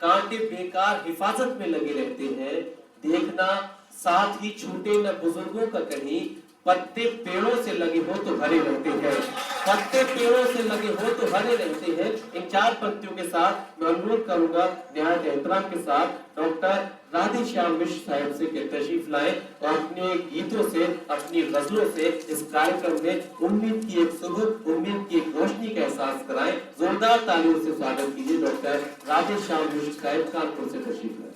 कांटे बेकार हिफाजत में लगे रहते हैं, देखना साथ ही छूटे न बुजुर्गों का कहीं, पत्ते पेड़ों से लगे हो तो हरे रहते हैं, पत्ते पेड़ों से लगे हो तो हरे रहते हैं। इन चार पंक्तियों के साथ मैं अनुरोध करूंगा निहायत एहतराम के साथ डॉक्टर राधे श्याम मिश्र साहब से कि तशरीफ लाएं और अपने गीतों से, अपनी गजलों से इस कार्यक्रम में उम्मीद की एक सुबह, उम्मीद की एक रोशनी का एहसास कराएं। जोरदार तालियों से स्वागत कीजिए डॉक्टर राधे श्याम मिश्र साहब कानपुर से तशरीफ लाएं।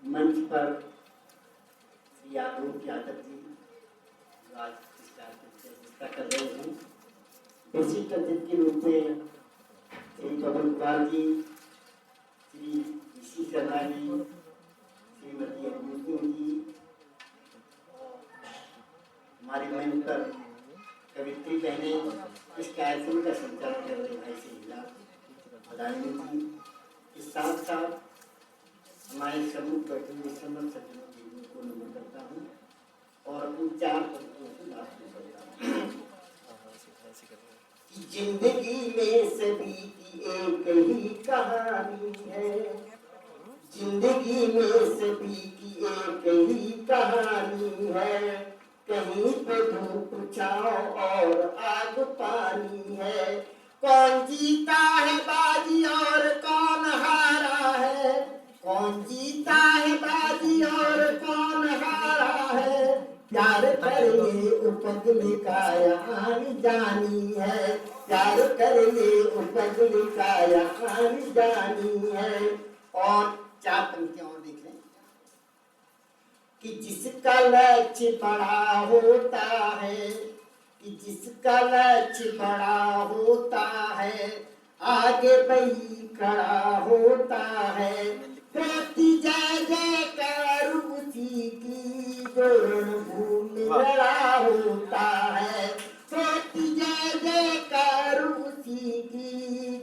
मंच पर श्री आलोक यादव जी जो आज इस कार्यक्रम की अध्यक्षता कर रहे हैं, विशिष्ट अतिथि के रूप में श्री पवन कुमार जी, श्री ऋषि शर्मा जी, श्रीमती अबूसिंह जी, हमारे मंच पर कवित्री बहने, इस कार्यक्रम का संचालन कर रहे भाई शहीला अदानी जी, इस साथ साथ हमारे सम्मुख बैठे हुए समस्त सज्जनों जी को नमन करता हूँ और उन 4 पंक्तियों से लाभ करता हूँ कि जिंदगी में सभी की एक ही कहानी है, जिंदगी में सभी की एक ही कहानी है, कहीं पे धूप छाँव और आग पानी है, कौन जीता है बाजी और कौन हारा है, कौन जीता है बाजी और कौन हारा है, प्यार करने उपगले का यहाँ जानी है, प्यार करने उपगले का यहाँ जानी है। और 4 पंक्तियां और देख लें कि जिसका लक्ष्य बड़ा होता है, कि जिसका लक्ष्य बड़ा होता है, आगे वही खड़ा होता है, होती जय जयकार उसी की जो रणभूमि लड़ा होता है, होती जय जयकार उसी की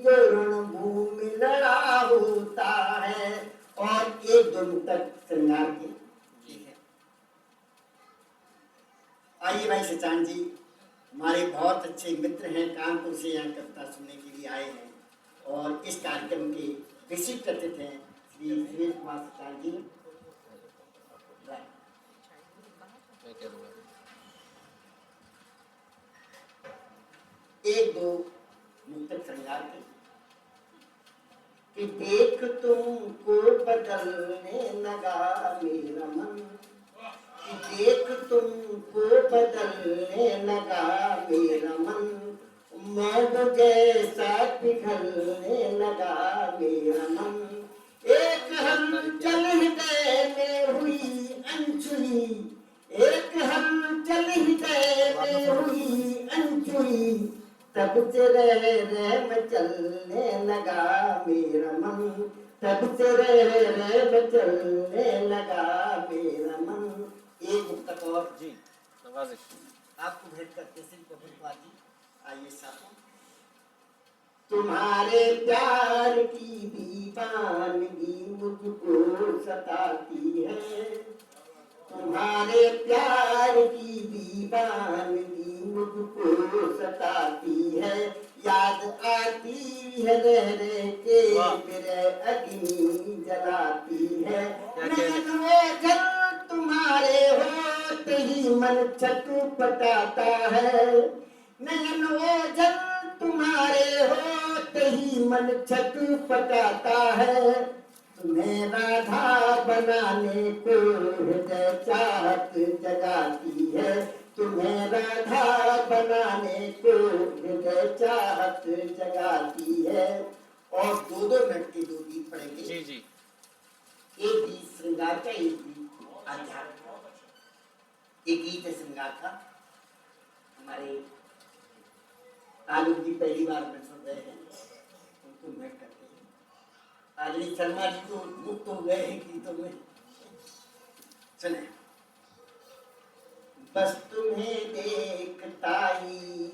जो रणभूमि लड़ा होता है। और 1-2 मिनट तक श्रृंगार के आइए भाई सचान जी, हमारे बहुत अच्छे मित्र हैं, कानपुर से यहाँ कविता सुनने के लिए आए हैं और इस कार्यक्रम के विशिष्ट अतिथि हैं श्री सुरेश कुमार सचान जी। एक दो मुक्त श्रृंगार के कि देख तुमको बदलने लगा मेरा मन, कि देख तुमको बदलने लगा मेरा मन, मैं जैसा पिघलने लगा मेरा मन, एक हलचल हृदय में हुई अनछुई, एक हलचल हृदय में हुई अनछुई, तब से रह मचलने लगा मेरा मन, तब से रह मचलने लगा मेरा मन। एक तक और जी नवाजिश आपको भेंट करते श्री पवन कुमार जी, आइए साथों। तुम्हारे प्यार की दीवानगी मुझको सताती है, तुम्हारे प्यार की दीवानगी मुझको सताती है, याद आती है रह के मेरे अग्नि जलाती है, जल तुम्हारे होते ही मन छटपटाता है, नयन ओझल तुम्हारे होते ही मन छटपटाता है, तुम्हें राधा बनाने को हृदय चाहत जगाती है, तुम्हें राधा बनाने को हृदय चाहत जगाती है। और 2-2 मिनट के 2 गीत पढ़ेंगे। जी जी एक गीत श्रृंगार का, एक गीत आध्यात्म, एक गीत है श्रृंगार का। हमारे आलोक जी पहली बार में सुन रहे हैं, उनको भेंट करते हैं। आदरणीय शर्मा जी तो मुक्त हो गए हैं गीतों में, सुने। बस तुम्हें देखता ही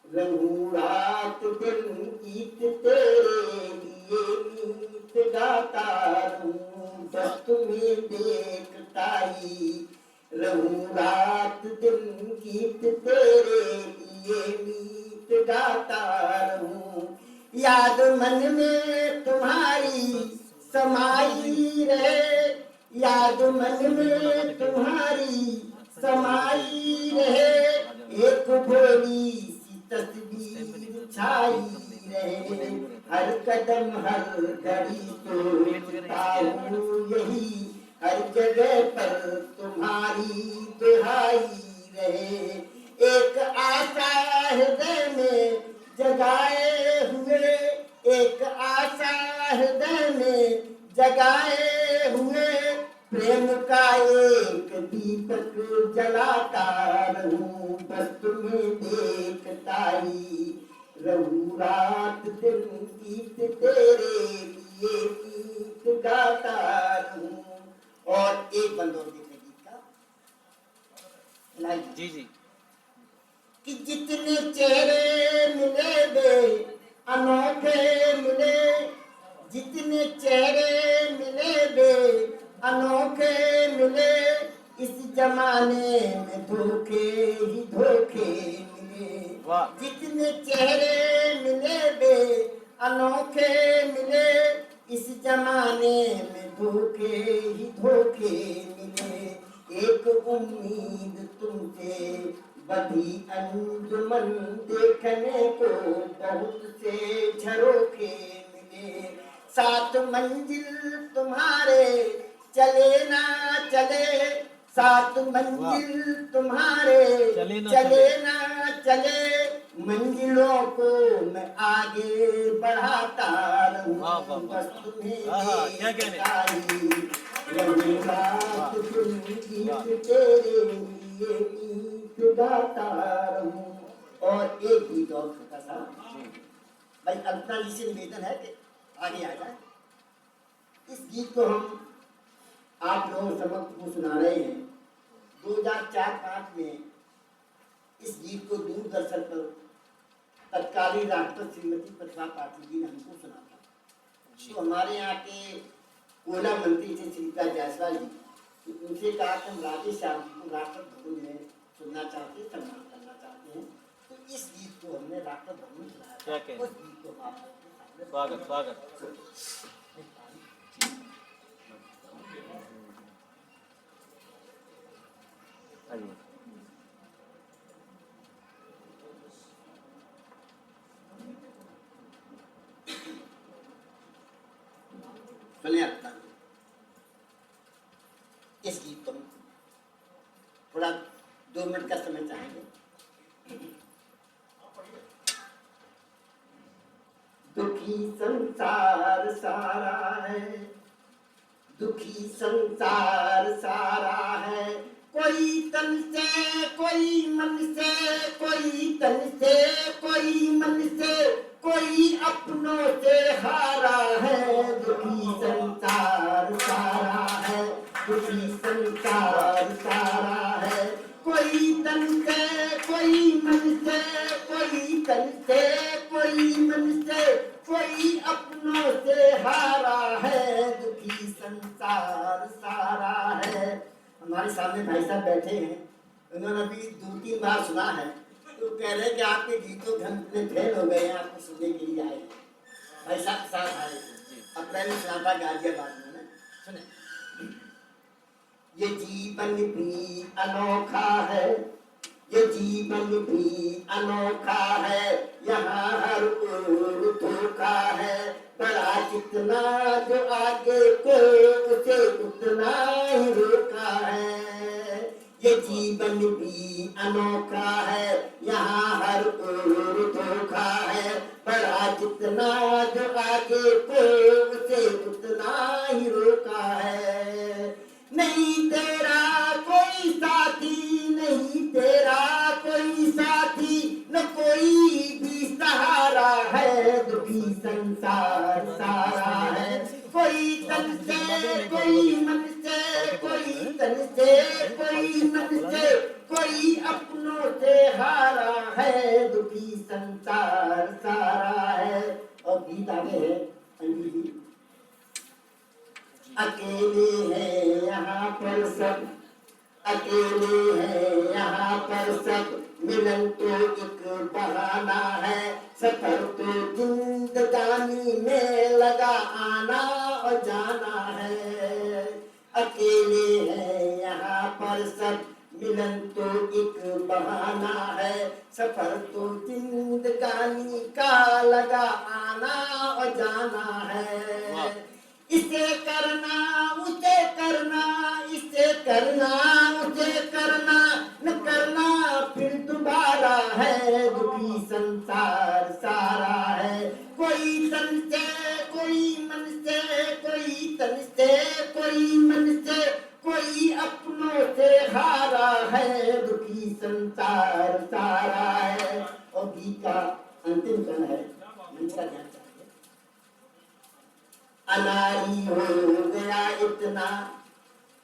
रहूं रात दिन, गीत तेरे लिए मीत गाता रहूं, बस तुम्हें देखता ही रहूं रात दिन, गीत तेरे लिए मीत गाता रहूं, याद मन में तुम्हारी समाई रहे, याद मन में तुम्हारी समाई रहे, एक भोली सी तस्वीर छाई रहे, हर कदम हर घड़ी सोचता हूँ यही, हर जगह पर तुम्हारी दुहाई रहे, एक आशा हृदय में जगाए हुए, एक आशा हृदय में जगाए हुए, प्रेम का एक दीपक जलाता रहूं, बस तुम्हें देखता ही रहूं, रात दिन गीत तेरे लिए गीत गाता रहूं। और एक बंद और देखने गीत का लाइक जी जी कि जितने चेहरे मिले वे अनोखे मिले, जितने चेहरे मिले वे अनोखे मिले, इस जमाने में धोखे ही धोखे मिले। वाह। जितने चेहरे मिले वे अनोखे मिले, इस जमाने में धोखे ही धोखे मिले। एक उम्मीद तुमसे बधी अंजुमन, देखने को बहुत से झरोखे मिले, सात मंजिल तुम्हारे चले ना चले, सात मंजिल तुम्हारे चले ना चले ना चले, मंजिलों को मैं आगे बढ़ाता रहूं, वाह, वाह, वाह। बस तुम्हें आहा, क्या कहने। रहूंगा तो तुम गीत तेरे लिए गीत गाता रहूं। और एक गीत और छोटा सा भाई अल्पना जी से निवेदन है कि आगे आ जाए। इस गीत को हम आप लोगों समक्ष को सुना रहे हैं। 2004-05 में इस गीत को दूरदर्शन पर तत्कालीन राष्ट्रपति श्रीमती प्रतिभा पाटिल जी ने हमको सुना था। तो हमारे यहाँ के कोयला मंत्री थे श्रीका जायसवाल जी, तो उनसे कहा कि हम राजेश श्याम जी को राष्ट्रपति भवन में सुनना चाहते हैं, सम्मान करना चाहते हैं। तो इस गीत को हमने राष्ट्रपति भवन में सुनाया क्या था। कहना। उस गीत को हम आप लोगों के सामने स्वागत स्वागत आइए। सुनिए अपना इस गीत को थोड़ा 2 मिनट का समय चाहेंगे। दुखी संसार सारा है, दुखी संसार सारा है, कोई तन से कोई मन से, कोई तन से कोई मन से, कोई अपनों से हारा है। दुखी संसार सारा है, दुखी संसार सारा है, कोई तन से कोई मन से, कोई तन से कोई मन से, कोई अपनों से हारा है। दुखी संसार सारा है। हमारे सामने भाई साहब बैठे हैं, उन्होंने अभी 2-3 बार सुना है, तो कह रहे हैं कि आपके गीतों के हम इतने फेल हो गए हैं, आपको सुनने के लिए आए हैं। भाई साहब के साथ आए अप्रैल में सुना था गाजियाबाद में। सुने, ये जीवन भी अनोखा है, ये जीवन भी अनोखा है, यहाँ हर ओर धोखा है, बड़ा जितना जो आगे को उसे उतना ही रोका है। ये जीवन भी अनोखा है, यहाँ हर ओर धोखा है, बड़ा जितना जो आगे को उसे उतना ही रोका है। नहीं तेरा कोई साथी, नहीं तेरा कोई साथी, न कोई भी सहारा है। दुखी संसार सारा है, कोई तन से कोई मन से, कोई तन से कोई मन से, कोई अपनों से हारा है। दुखी संसार सारा है। और गीत आगे है अंजलि जी। अकेले हैं यहाँ पर सब, अकेले हैं यहाँ पर सब, मिलन तो एक बहाना है, सफर तो जिंदगानी में लगा आना और जाना है। अकेले हैं यहाँ पर सब, मिलन तो एक बहाना है, सफर तो जिंदगानी का लगा आना और जाना है। इसे करना उसे करना, इसे करना उसे करना, न करना फिर दोबारा है। दुखी संसार सारा है, कोई तन से कोई मन से, कोई तन से कोई कोई मन से कोई अपनों से हारा है, दुखी संसार सारा है। और गीत का अंतिम कण है, मंच का ध्यान चाहिए। अनारी हो गया इतना,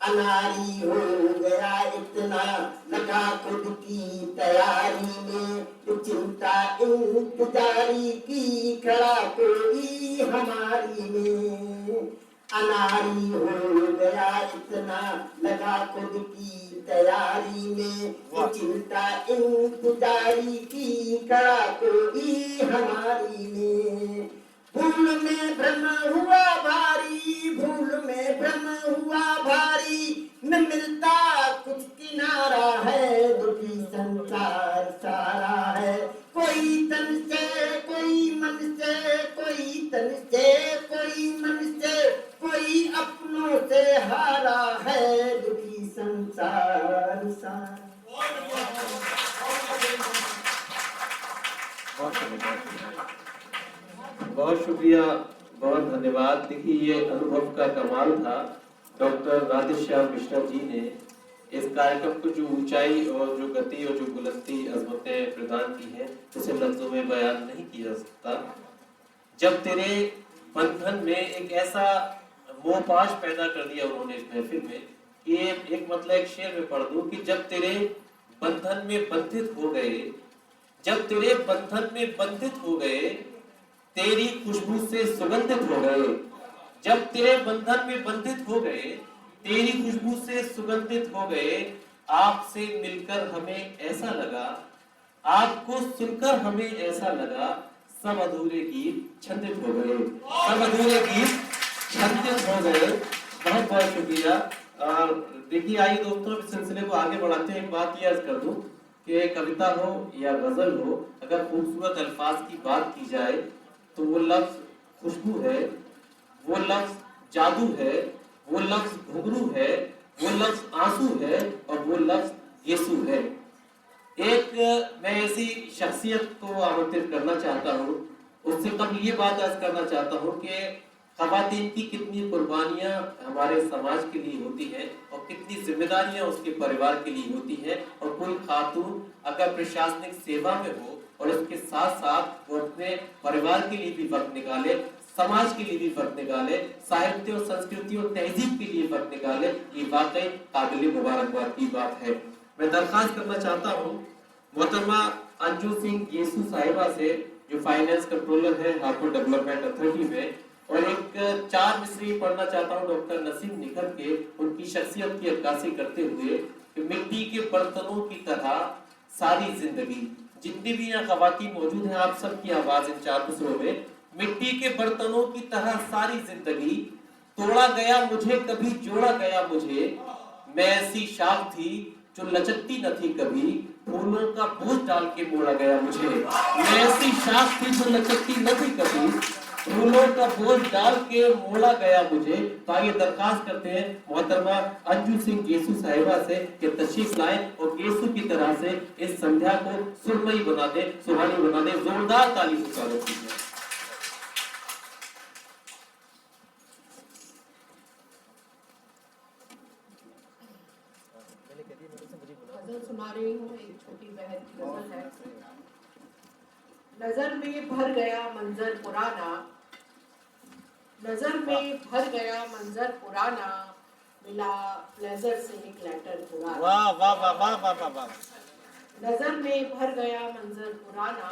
अनारी हो गया इतना, लगा खुद की तैयारी में, चिंता इंतजारी की खड़ा कोई हमारी में। अनारी हो गया इतना, लगा खुद की तैयारी में, चिंता इंतजारी की खड़ा कोई हमारी में। भूल में भ्रम हुआ भारी, भूल में भ्रम हुआ भारी, न मिलता कुछ किनारा है, दुखी संसार सारा है। कोई तन से कोई मन से, कोई तन से कोई मन से, कोई अपनों से हारा है, दुखी संसार सारा। बहुत शुक्रिया, बहुत धन्यवाद। देखिए ये अनुभव का कमाल था। डॉक्टर राधेश्याम मिश्रा जी ने इस कार्यक्रम को जो ऊंचाई और जो गति और जो बुलंदी अजमतें प्रदान की है, उसे लफ्जों में बयान नहीं किया जा सकता। जब तेरे बंधन में एक ऐसा मोहपाश पैदा कर दिया उन्होंने इस महफिल में कि एक मतलब एक शेर में पढ़ दूं कि जब तेरे बंधन में बंधित हो गए, जब तेरे बंधन में बंधित हो गए, तेरी खुशबू से सुगंधित हो गए। जब तेरे बंधन में बंधित हो गए, तेरी खुशबू से सुगंधित हो गए। आपसे मिलकर हमें ऐसा लगा, आपको सुनकर हमें ऐसा लगा, सब अधूरे गीत छंदित हो गए, सब अधूरे गीत छंदित हो गए। बहुत बहुत शुक्रिया। देखिए आइए दोस्तों, इस सिलसिले को आगे बढ़ाते हैं। एक बात ये अर्ज कर दूं कि कविता हो या गजल हो, अगर खूबसूरत अल्फाज की बात की जाए तो वो लफ्ज खुशबू है, वो लफ्ज जादू है, वो लफ्ज घुंघरू है, वो लफ्ज आंसू है और वो लफ्ज यीशु है। एक मैं ऐसी शख्सियत को आमंत्रित करना चाहता हूँ, उससे कब ये बात अर्ज करना चाहता हूँ कि ख़वातीन की कितनी कुर्बानियाँ हमारे समाज के लिए होती हैं और कितनी जिम्मेदारियाँ उसके परिवार के लिए होती हैं। और कोई खातून अगर प्रशासनिक सेवा में हो और उसके साथ साथ वो अपने परिवार के लिए भी वक्त निकाले, समाज के लिए भी वक्त निकाले, साहित्य और संस्कृति और तहजीब के लिए वक्त निकाले, ये वाकई काबिल मुबारकबाद की बात है। मैं दरख्वास्त करना चाहता हूँ मोहतरमा अंजू सिंह येसु साहिबा से, जो फाइनेंस कंट्रोलर है हापुड़ डेवलपमेंट अथॉरिटी में, और एक 4 मिसरी पढ़ना चाहता हूँ डॉक्टर नसीम निखर के, उनकी शख्सियत की अक्कासी करते हुए कि मिट्टी के बर्तनों की तरह सारी जिंदगी। जितनी भी यहाँ ख़वातीन मौजूद हैं, आप सबकी आवाज इन 4 मिसरों में। मिट्टी के बर्तनों की तरह सारी जिंदगी, तोड़ा गया मुझे कभी जोड़ा गया मुझे, मैं ऐसी शाख थी जो लचकती न थी कभी, फूलों का बोझ डाल के मोड़ा गया मुझे। मैं ऐसी शाख थी जो लचकती न थी कभी, फूलों का बोझ डाल के मोड़ा गया मुझे। तो आइए दरखास्त करते हैं मोहतरमा अंजू सिंह येसु साहिबा से कि तशरीफ लाएं और येसु की तरह से इस संध्या को सुरमई बना दे, सुहानी बना दे। जोरदार ताली से स्वागत कीजिए। गजल सुना रही हूँ, एक छोटी बहन की गजल है। नजर में भर गया मंजर पुराना, नजर में भर गया मंजर पुराना, मिला ब्लेजर से एक लेटर पुराना। वाह वाह वाह वाह वाह वाह वाह। नजर में भर गया मंजर पुराना,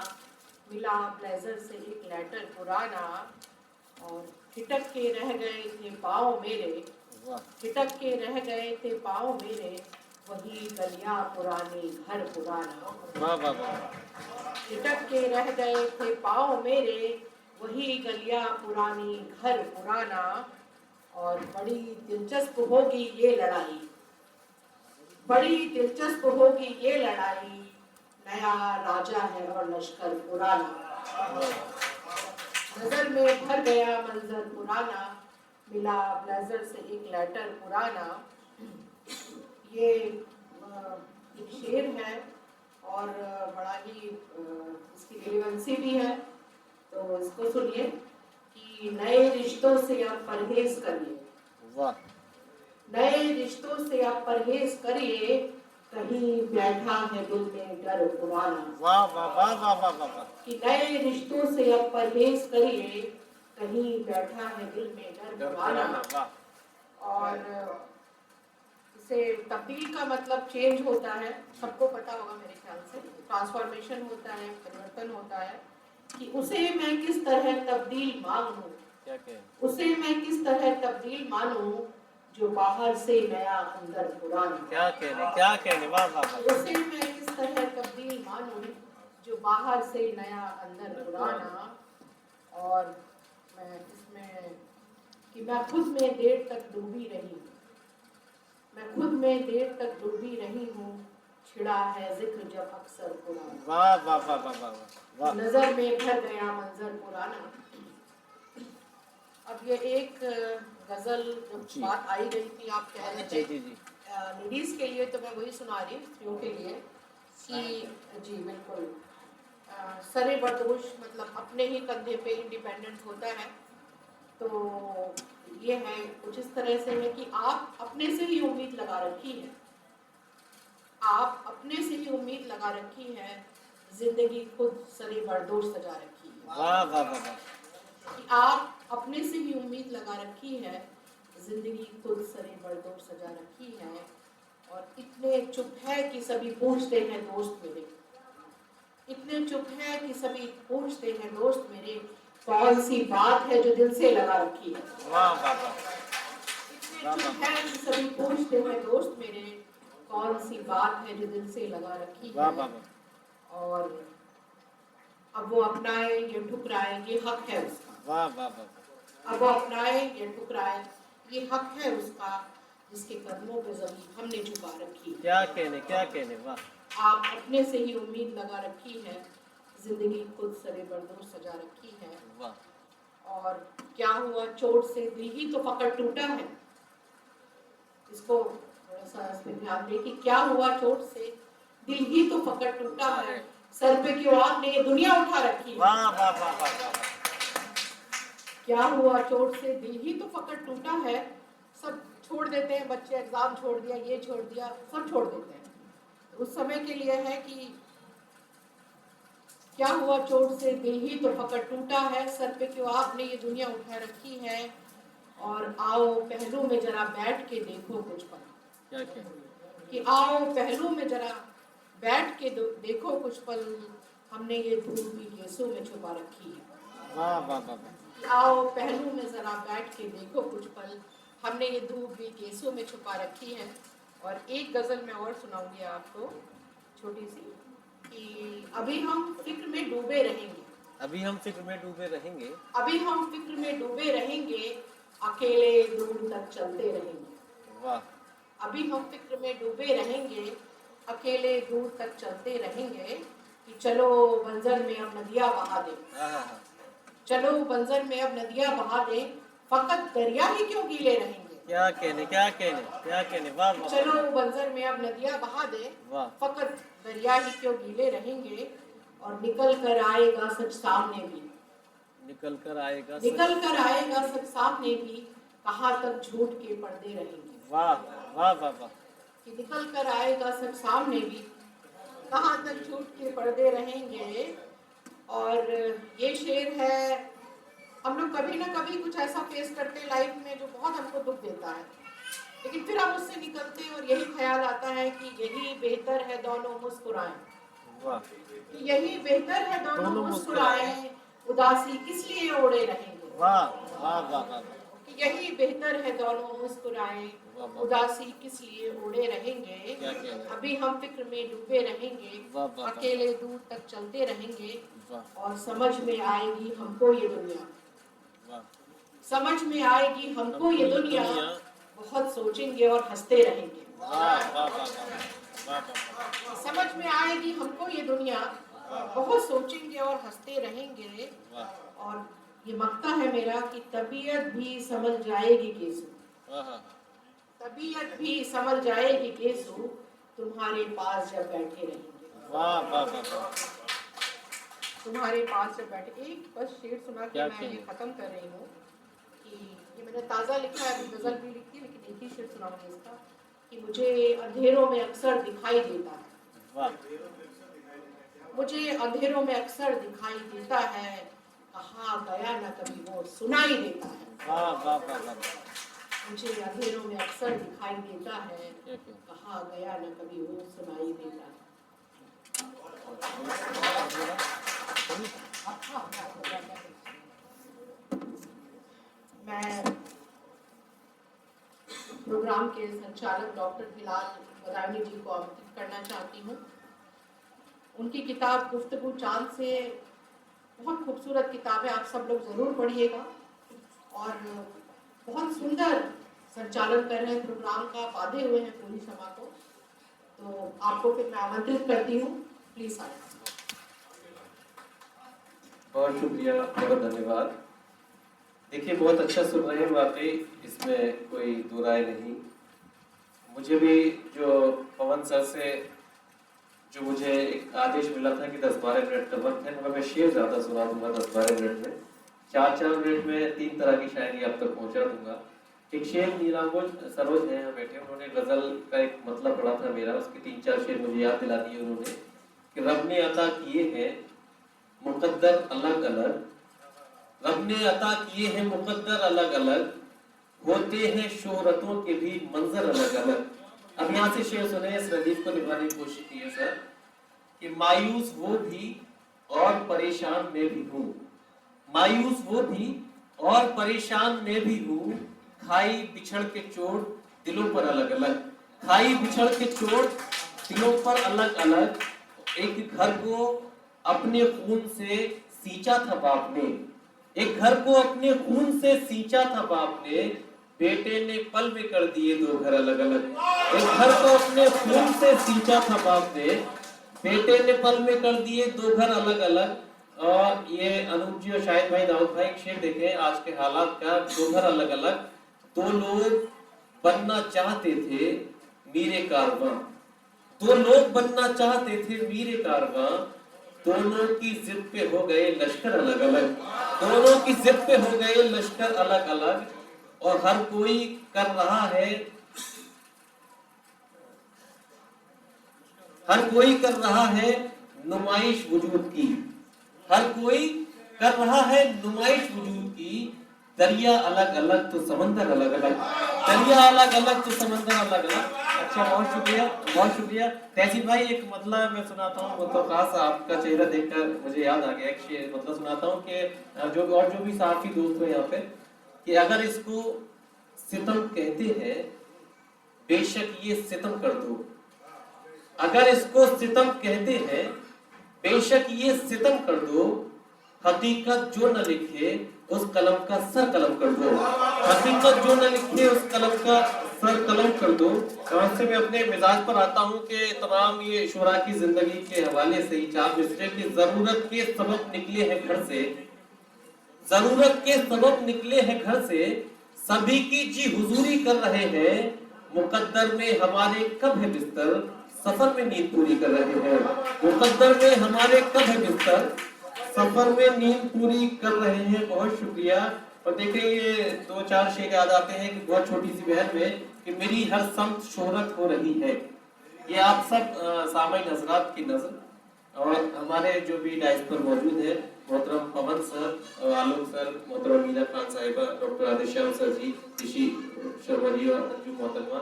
मिला ब्लेजर से एक लेटर पुराना, और ठिठक के रह गए थे पाँव मेरे, ठिठक के रह गए थे पाँव मेरे, वही गलियां पुरानी घर पुराना। वाह वाह वाह। ठिठक के रह गए थे पाँव मेरे, वही गलियां पुरानी घर पुराना, और बड़ी दिलचस्प होगी ये लड़ाई, बड़ी दिलचस्प होगी ये लड़ाई, नया राजा है और लश्कर पुराना। नजर में भर गया मंजर पुराना, मिला ब्लेजर से एक लेटर पुराना। ये एक शेर है और बड़ा ही इसकी रिलेवेंसी भी है, तो इसको सुनिए कि नए रिश्तों से आप परहेज करिए। वाह। नए रिश्तों से आप परहेज करिए, कहीं बैठा है दिल में डर पुराना। वाह वाह वाह वाह वाह वाह वाह। कि नए रिश्तों से आप परहेज करिए, कहीं बैठा है दिल में डर पुराना। वाह। और इसे तब्दील का मतलब चेंज होता है, सबको पता होगा मेरे ख्याल से। ट्रांसफॉर्मेशन होता है, परिवर्तन होता है कि उसे मैं किस तरह तब्दील मानूं, क्या कहें? उसे मैं किस तरह तब्दील मानूं जो बाहर से नया अंदर पुराना। क्या कहने वाह वाह वाह। उसे मैं किस तरह तब्दील मानूं जो बाहर से नया अंदर पुराना। और मैं इसमें कि मैं खुद में देर तक डूबी रही हूँ, मैं खुद में देर तक डूबी रही हूँ, छिड़ा है जिक्र जब अक्सर पुराना। वाह वाह वाह वाह वाह वाह। नजर में भर गया मंजर पुराना। अब ये एक गजल जब बात आई गई थी, आप कह रहे थे जी जी। लेडीज के लिए, तो मैं वही सुना रही हूँ स्त्रियों के लिए कि जी बिल्कुल सरे बर्दोश मतलब अपने ही कंधे पे इंडिपेंडेंट होता है। तो ये है कुछ इस तरह से है कि आप अपने से ही उम्मीद लगा रखी है, आप अपने से ही उम्मीद लगा रखी है, जिंदगी खुद सरे बर्दोश सजा रखी है। वाह वाह वाह वाह। कि आप अपने से ही उम्मीद लगा रखी है, जिंदगी खुद सरे बर्दोश सजा रखी है। और इतने चुप है कि सभी पूछते हैं दोस्त मेरे, इतने चुप है कि सभी पूछते हैं दोस्त मेरे, कौन सी बात है जो दिल से लगा रखी है। वाह वाह वाह। इतने चुप है कि सभी पूछते हैं दोस्त मेरे, कौन सी बात है जो दिल से लगा रखी है। वाह वाह वाह। और अब वो अपनाए या ठुकराए ये हक है उसका। वाह वाह वाह। अब वो अपनाए या ठुकराए ये हक है उसका, जिसके कदमों पे ज़मीन हमने झुका रखी है। क्या कहने वाह। आप अपने से ही उम्मीद लगा रखी है, जिंदगी खुद सरे बर्दोश सजा रखी है। वाह। और क्या हुआ चोट से दिल ही तो फकड़ टूटा है। इसको थोड़ा सा इसमें ध्यान दें कि क्या हुआ चोट से दिल ही तो फकड़ टूटा है, सर पे क्यों आपने ये दुनिया उठा रखी है। वाह वाह वाह वाह। क्या हुआ चोट से दिल ही तो फकड़ टूटा है, सब छोड़ देते हैं बच्चे, एग्जाम छोड़ दिया, ये छोड़ दिया, सब छोड़ देते हैं। उस समय के लिए है कि क्या हुआ चोट से दिल ही तो फकड़ टूटा है, सर पे क्यों आपने ये दुनिया उठा रखी है। और आओ पहलू में जरा बैठ के देखो कुछ पल। क्या कि आओ पहलू में जरा बैठ के देखो कुछ पल, हमने ये धूप भी केसों में छुपा रखी है। वाह वाह वाह। आओ पहलू में जरा बैठ के देखो कुछ पल, हमने ये धूप भी केसों में छुपा रखी है। और एक गजल मैं और सुनाऊंगी आपको छोटी सी कि अभी हम फिक्र में डूबे रहेंगे, अभी हम फिक्र में डूबे रहेंगे, अभी हम फिक्र में डूबे रहेंगे, अकेले दूर तक चलते रहेंगे। वाह। अभी हम फिक्र में डूबे रहेंगे, अकेले दूर तक चलते रहेंगे, कि चलो बंजर में अब नदियाँ बहा दे, चलो बंजर में अब नदियाँ बहा दे, फकत दरिया ही क्यों गीले रहेंगे। क्या कहने वाह वाह। चलो बंजर में अब नदियाँ बहा दे, वाह। फकत दरिया ही क्यों गीले रहेंगे। और निकल कर आएगा सच सामने भी, निकल कर आएगा सच सामने भी, कहाँ तक झूठ के पर्दे रहेंगे। वाह वाह वाह वाह। कि निकल कर आएगा सच सामने भी, कहाँ तक झूठ के पर्दे रहेंगे। और ये शेर है, हम लोग कभी ना कभी कुछ ऐसा फेस करते हैं लाइफ में जो बहुत हमको दुख देता है, लेकिन फिर हम उससे निकलते हैं और यही ख्याल आता है कि यही बेहतर है दोनों मुस्कुराएं। वाह। यही बेहतर है दोनों मुस्कुराएं, उदासी किस लिए ओढ़े रहेंगे। वाह वाह वाह वाह। कि यही बेहतर है दोनों मुस्कुराएं, उदासी किस लिए ओढ़े रहेंगे। अभी हम फिक्र में डूबे रहेंगे, अकेले दूर तक चलते रहेंगे। और समझ में आएगी हमको ये दुनिया, समझ में आएगी हमको ये दुनिया, बहुत सोचेंगे और हंसते रहेंगे। समझ में आएगी हमको ये दुनिया, बहुत सोचेंगे और हंसते रहेंगे। और ये मक्ता है मेरा कि तबीयत भी समझ जाएगी केसू, तबीयत भी समझ जाएगी केसू, तुम्हारे पास जब बैठे रहेंगे। वाह वाह वाह। तुम्हारे पास जब बैठे। एक बस शेर सुना के मैं ये खत्म कर रही हूँ कि ये मैंने ताज़ा लिखा है, अभी गज़ल भी लिखी है, लेकिन एक ही शेर सुनाऊंगी इसका कि मुझे अंधेरों में अक्सर दिखाई देता है, मुझे अंधेरों में अक्सर दिखाई देता है, कहा गया न कभी वो सुनाई देता है। मुझे अंधेरों में अक्सर दिखाई देता है, कहा गया न कभी वो सुनाई देता है। मैं प्रोग्राम के संचालक डॉक्टर हिलाल बदायूनी जी को आमंत्रित करना चाहती हूँ। उनकी किताब गुफ्तगू चांद से बहुत खूबसूरत किताब है, आप सब लोग ज़रूर पढ़िएगा। और बहुत सुंदर संचालन कर रहे हैं प्रोग्राम का, बांधे हुए हैं पूरी सभा को, तो आपको फिर मैं आमंत्रित करती हूँ, प्लीज आए। बहुत शुक्रिया, बहुत धन्यवाद। देखिए बहुत अच्छा सुन रहे हैं, वाकई इसमें कोई दो राय नहीं। मुझे भी जो पवन सर से जो मुझे एक आदेश मिला था कि 10-12 मिनट का वक्त है, मगर मैं शेर ज़्यादा सुना दूंगा 10-12 मिनट में। 4-4 मिनट में 3 तरह की शायरी आप तक पहुंचा दूंगा। एक शेर नीलांबुज सरोज हैं यहाँ बैठे, उन्होंने गजल का एक मतलब पढ़ा था मेरा, उसके 3-4 शेर मुझे याद दिला दिए उन्होंने कि रब ने अता किए हैं मुकद्दर अलग अलग, रब ने अता किए हैं मुकद्दर अलग अलग, होते हैं शोहरतों के भी मंजर अलग अलग। अब यहाँ से शेर सुने, इस रदीफ को निभाने की कोशिश की है सर कि मायूस वो भी और परेशान मैं भी हूँ, मायूस वो भी और परेशान मैं भी हूँ, खाई बिछड़ के चोट दिलों पर अलग अलग, खाई बिछड़ के चोट दिलों पर अलग अलग। एक घर को अपने खून से सींचा था बाप ने, एक घर को अपने खून से सींचा था बाप ने, बेटे ने पल में कर दिए 2 घर अलग अलग। एक घर को अपने खून से सींचा था बाप ने, बेटे ने पल में कर दिए 2 घर अलग अलग। और ये अनूप जी और शाहिद भाई, दाऊद भाई, एक शेर देखें आज के हालात का, 2 घर अलग अलग। 2 लोग बनना चाहते थे मीरे कारवां, 2 लोग बनना चाहते थे मीरे कारवां, दोनों की जिद पे हो गए लश्कर अलग अलग, दोनों की जिद पे हो गए लश्कर अलग अलग। और हर कोई कर रहा है, हर कोई कर रहा है नुमाइश वजूद की, हर कोई कर रहा है नुमाइश वजूद की। दरिया अलग अलग तो समंदर अलग अलग, दरिया अलग अलग तो समंदर अलग अलग। अच्छा, बहुत शुक्रिया, बहुत शुक्रिया। तहसील भाई एक मतलब मैं सुनाता हूँ, वो तो खास आपका चेहरा देखकर मुझे याद आ गया, एक शेर मतलब सुनाता हूँ कि जो भी साथी दोस्त हो यहाँ पे, कि अगर इसको सितम कहते हैं बेशक ये सितम कर दो, अगर इसको सितम कहते हैं बेशक ये सितम कर दो, हकीकत जो न लिखे उस कलम का सर कलम कर दो, हकीकत जो न लिखे उस कलम का सर कलम कर दो। और से मैं अपने मिजाज पर आता हूँ कि तमाम ये शुरा की जिंदगी के हवाले से ही 4 मिसरे की जरूरत के सबब निकले हैं घर से, जरूरत के सबब निकले हैं घर से, सभी की जी हुजूरी कर रहे हैं, मुकद्दर में हमारे कब है बिस्तर, सफर में नींद पूरी कर रहे हैं, मुकद्दर में हमारे कब है बिस्तर, सफर में नींद पूरी कर रहे हैं। बहुत शुक्रिया। और देखिए ये 2-4 शेर याद आते हैं कि बहुत छोटी सी बहन में कि मेरी हर समत शोहरत हो रही है। ये आप सब सामाईन हजरात की नजर, और हमारे जो भी डाइस पर मौजूद है, मोहतरम पवन सर, आलोक सर, मोहतरम मीना खान साहिबा, डॉक्टर आदिश्याम सर जी, ऋषि शर्मा जी और अंजू मोहतरमा,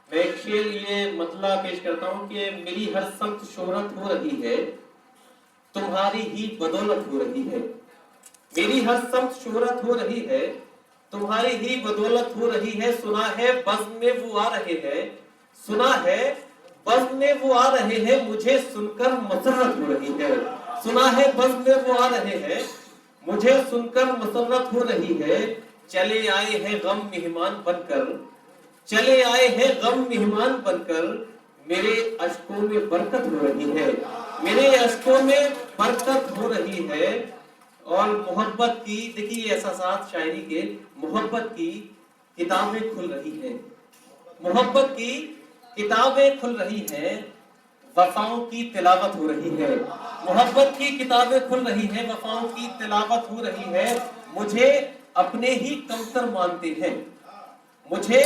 मैं एक शेर ये मतलब पेश करता हूँ कि मेरी हर समत शोहरत हो रही है, तुम्हारी ही बदौलत हो रही है, मेरी हर समत शोहरत हो रही है, तुम्हारी ही बदौलत हो रही है। सुना है बज़्म में वो आ रहे हैं, सुना है बज़्म में वो आ रहे हैं, मुझे सुनकर मसरत हो रही है, सुना है बज़्म में वो आ रहे हैं, मुझे सुनकर मसरत हो रही है। चले आए हैं गम मेहमान बनकर, चले आए हैं गम मेहमान बनकर, मेरे अश्कों में बरकत हो रही है, मेरे अश्कों में बरकत हो रही है। और मोहब्बत की, देखिए एहसासात शायरी के, मोहब्बत की किताबें खुल रही हैं, मोहब्बत की किताबें खुल रही हैं, वफाओं की तिलावत हो रही है, मोहब्बत की किताबें खुल रही हैं, वफाओं की तिलावत हो रही है। मुझे अपने ही कमतर मानते हैं, मुझे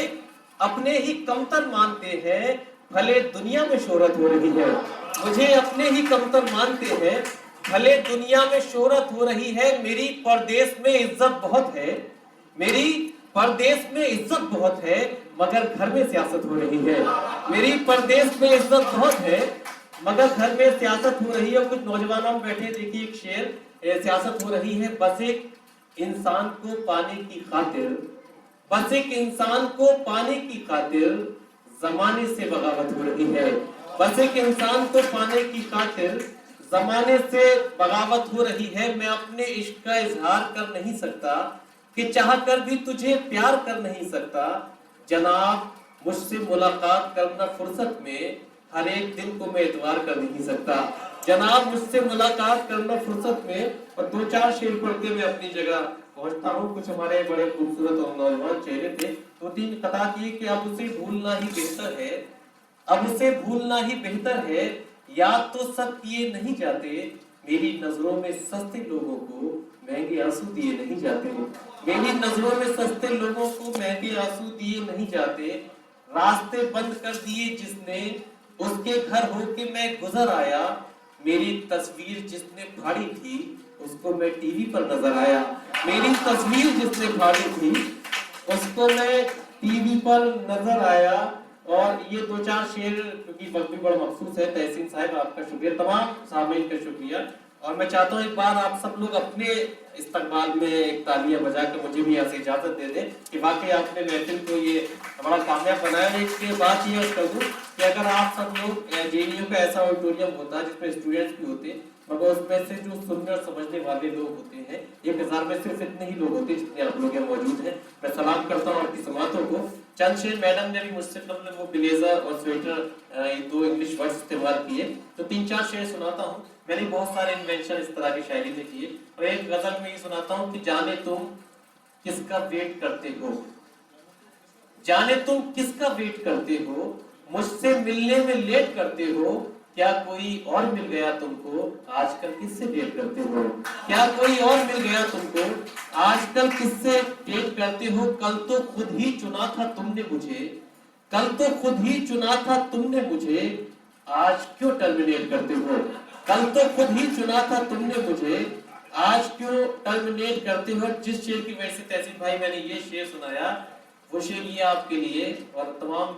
अपने ही कमतर मानते हैं, भले दुनिया में शोहरत हो रही है। मुझे अपने ही कमतर मानते हैं, भले दुनिया में शोहरत हो रही है। मेरी परदेश में इज्जत बहुत है, मेरी परदेश में इज्जत बहुत है, मगर घर में सियासत हो रही है। मेरी परदेश में इज्जत बहुत है, मगर घर में सियासत हो रही है। कुछ नौजवानों बैठे, देखिए एक शेर, सियासत हो रही है। बस एक इंसान को पाने की खातिर, बस एक इंसान को पाने की खातिर जमाने से बगावत हो रही है। बस एक इंसान को पाने की खातिर जमाने से बगावत हो रही है। मैं अपने इश्क का इजहार कर नहीं सकता, कि चाह कर भी तुझे प्यार कर नहीं सकता। जनाब मुझसे मुलाकात करना फुर्सत में, हर एक दिन को मैं एतवार कर नहीं सकता। जनाब मुझसे मुलाकात करना फुर्सत में, और 2-4 शेर पढ़ के मैं अपनी जगह पहुंचता हूँ। कुछ हमारे बड़े खूबसूरत और नौजवान चेहरे थे, 2-3 कथा किए कि अब उसे भूलना ही बेहतर है, अब उसे भूलना ही बेहतर है। याद तो सब किए नहीं जाते, मेरी नजरों में सस्ते लोगों को महंगे आंसू दिए नहीं जाते। मेरी नजरों में सस्ते लोगों को महंगे आंसू दिए नहीं जाते। रास्ते बंद कर दिए जिसने, उसके घर होके मैं गुजर आया। मेरी तस्वीर जिसने फाड़ी थी, उसको मैं टीवी पर नजर आया। मेरी तस्वीर जिसने फाड़ी थी, उसको मैं टीवी पर नजर आया। और ये 2-4 शेर, क्योंकि वक्त भी बड़ा मखसूस है। तहसीन साहब आपका शुक्रिया, तमाम सामीन का शुक्रिया। और मैं चाहता हूँ एक बार आप सब लोग अपने इस्तकबाल में एक तालियां बजा कर मुझे भी यहाँ से इजाजत दे दें कि वाकई आपने महफिल को ये बड़ा कामयाब बनाया। एक बात ये कर दूं कि अगर आप सब लोग JNU का ऐसा ऑडिटोरियम होता जिसमें स्टूडेंट्स भी होते, मगर उसमें से जो सुनने और समझने वाले लोग होते हैं 1000 में सिर्फ इतने ही लोग होते जितने आप लोग यहाँ मौजूद हैं। मैं सलाम करता हूँ आपकी समातों को। चंद शेर मैडम ने भी मुझसे कबल वो ब्लेजर और स्वेटर, ये 2 इंग्लिश वर्ड्स इस्तेमाल किए, तो 3-4 शेर सुनाता हूँ। मैंने बहुत सारे इन्वेंशन इस तरह की शायरी में किए, और एक गजल में ये सुनाता हूँ कि जाने तुम किसका वेट करते हो, जाने तुम किसका वेट करते हो, मुझसे मिलने में लेट करते हो। क्या कोई और मिल गया तुमको, आजकल किससे डेट करते हो। क्या कोई और मिल गया तुमको, आजकल किससे डेट करते हो। कल तो खुद ही चुना था तुमने मुझे, कल तो खुद ही चुना था तुमने मुझे, आज क्यों टर्मिनेट करते हो। कल तो खुद ही चुना था तुमने मुझे, आज क्यों टर्मिनेट करते हो। जिस शेर की वजह से तहसीन भाई मैंने ये शेर सुनाया, वो शेर ये आपके लिए और तमाम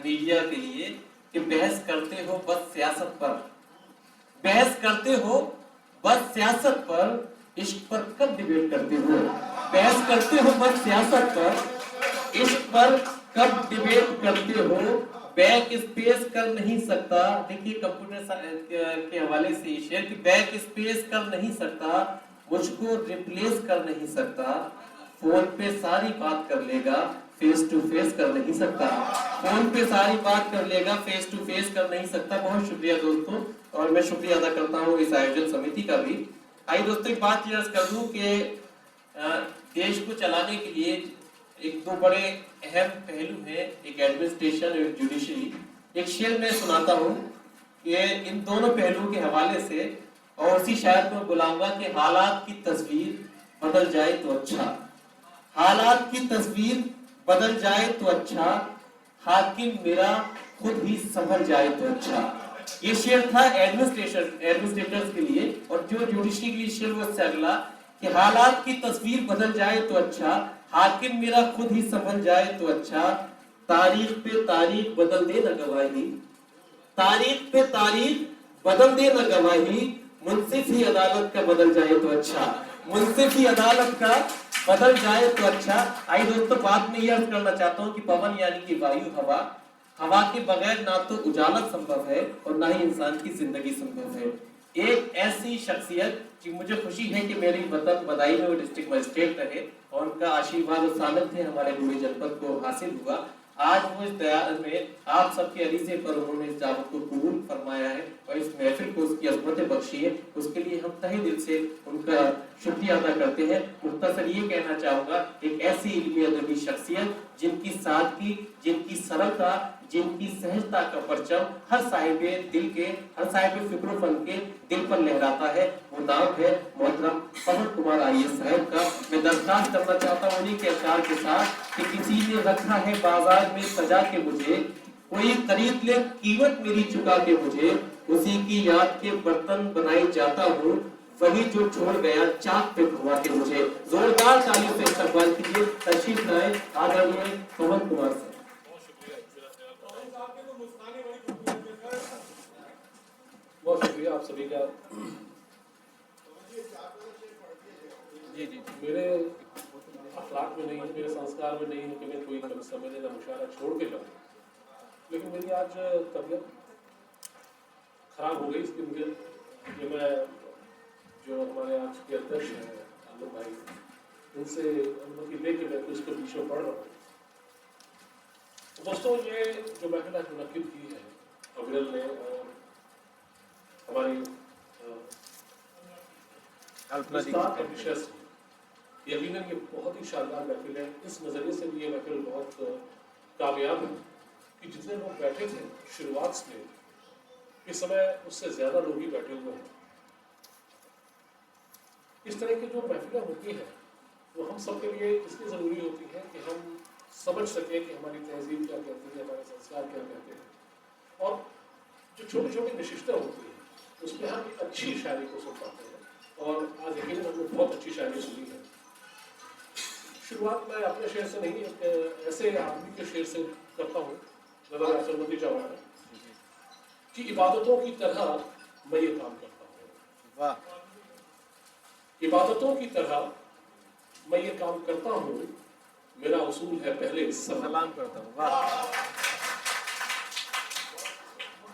मीडिया के लिए कि बहस करते हो बस सियासत पर, बहस करते हो बस सियासत पर, इश्क पर कब डिबेट करते हो। बहस करते हो बस सियासत पर, इश्क पर कब डिबेट करते हो। बैक स्पेस कर नहीं सकता, देखिए कंप्यूटर के हवाले से शेयर कि बैक स्पेस कर नहीं सकता, मुझको रिप्लेस कर नहीं सकता। फोन पे सारी बात कर लेगा, फेस टू फेस कर नहीं सकता। फोन पे सारी बात कर लेगा, फेस टू फेस कर नहीं सकता। बहुत शुक्रिया दोस्तों, और मैं शुक्रिया अदा करता हूँ इस आयोजन समिति का भी। आइए दोस्तों एक बात क्लियर कर दूं कि देश को चलाने के लिए 1-2 बड़े अहम पहलू हैं, एक एडमिनिस्ट्रेशन और एक जुडिशरी। एक शेर में सुनाता हूँ कि इन दोनों पहलुओं के हवाले से, और उसी शायर को बुलाऊंगा कि हालात की तस्वीर बदल जाए तो अच्छा, हालात की तस्वीर बदल जाए तो अच्छा, हाकिम मेरा खुद ही संभल जाए तो अच्छा। ये शेर था एडमिनिस्ट्रेटर्स के लिए, और जो जुडिशरी के लिए शेर वो से अगला कि हालात की तस्वीर बदल जाए तो अच्छा, हाकिम मेरा खुद ही संभल जाए तो अच्छा। तारीख पे तारीख बदल दे न गवाही, तारीख पे तारीख बदल दे न गवाही, मुंसिफ ही अदालत का बदल जाए तो अच्छा, मुंसिफ ही अदालत का बदल जाए तो अच्छा। आइए दोस्तों बात में यह करना चाहता हूँ कि पवन यानी कि वायु, हवा, हवा के बगैर ना तो उजाला संभव है और ना ही इंसान की जिंदगी संभव है। एक ऐसी शख्सियत कि मुझे खुशी है कि मेरी वतन बदायूं में वो डिस्ट्रिक्ट मजिस्ट्रेट रहे और उनका आशीर्वाद और सानिध्य हमारे पूरे जनपद को हासिल हुआ। आज वो इस दयाल में आप सबके अरीजे पर उन्होंने इस दावत को कबूल फरमाया है और इस महफिल को उसकी अजमत बख्शी है, उसके लिए हम तहे दिल से उनका शुक्रिया अदा करते हैं। मुख्तसर ये कहना चाहूंगा, एक ऐसी इल्मी अदबी शख्सियत जिनकी सादगी, जिनकी सरलता, जिनकी सहजता का परचम हर साहिबे दिल के, हर साहिबे फिक्र-फन के दिल पर लहराता है, वो नाम है मोहतरम पवन कुमार आईएएस साहब का। मैं दरख्वास्त करना चाहता हूँ उन्हीं के अचार के साथ कि किसी ने रखा है बाजार में सजा के मुझे, कोई खरीद ले कीमत मेरी चुका के मुझे, उसी की याद के बर्तन बनाई जाता हूँ, वही जो छोड़ गया चाक पे घुमा के मुझे। जोरदार तालियों से इस्तकबाल कीजिए तशरीफ लाए आदरणीय पवन कुमार से। बहुत शुक्रिया आप सभी का। जी जी, मेरे अखलाक में नहीं है, मेरे संस्कार में नहीं है कि मैं कोई समझने का मुशायरा छोड़ के जाऊँ, लेकिन मेरी आज तबीयत खराब हो गई इसकी मुझे कि मैं जो हमारे आज के अध्यक्ष हैं आलम भाई, उनसे अनुमति लेके मैं उसके पीछे पढ़ रहा हूँ। दोस्तों, ये जो महफिल आज मुनक्किद की है अविरल ने और हमारी यकीनन ये बहुत ही शानदार महफिल है। इस नज़रिए से भी ये महफिल बहुत कामयाब है कि जितने लोग बैठे थे शुरुआत में, इस समय उससे ज़्यादा लोग ही बैठे हुए हैं। इस तरह की जो महफिलें होती हैं वो हम सबके लिए इसलिए ज़रूरी होती है कि हम समझ सकें कि हमारी तहजीब क्या कहती है, हमारे संस्कार क्या कहते हैं, और जो छोटी छोटी नशिस्तें होती हैं उसमें हम एक अच्छी शायरी को सुन पाते हैं। और आज यकीनन हमने बहुत अच्छी शायरी सुनी है। शुरुआत मैं अपने शेर से नहीं, एक ऐसे आदमी के शेर से करता हूँ, नज़र असलमती चाहूँगा कि इबादतों की तरह मैं ये काम करता हूँ। वाह! इबादतों की तरह मैं ये काम करता हूँ, मेरा उसूल है पहले सलाम करता हूँ। वाह!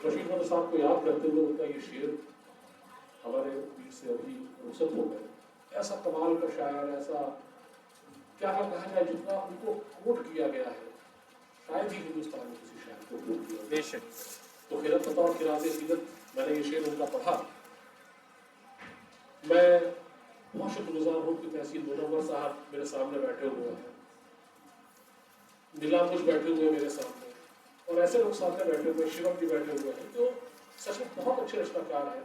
रशीद मोहम्मद साहब को याद करते हुए उनका ये शेर हमारे बीच से अभी रुखसत हो गए। ऐसा कमाल का शायर, ऐसा क्या कहा जाए, जितना उनको कोट किया गया है शायद ही हिंदुस्तान में किसी शायर को कोट किया। बेशक। तो खिरत बतौर खिराज़े सीरत मैंने ये शेर उनका पढ़ा। मैं बहुत शुक्रगुजार हूँ कि तहसील मुनव्वर साहब मेरे सामने बैठे हुए हैं, नीलामुश बैठे हुए मेरे सामने, और ऐसे लोग सामने बैठे हुए, शिवम जी बैठे हुए हैं जो सच में बहुत अच्छे रचनाकार हैं,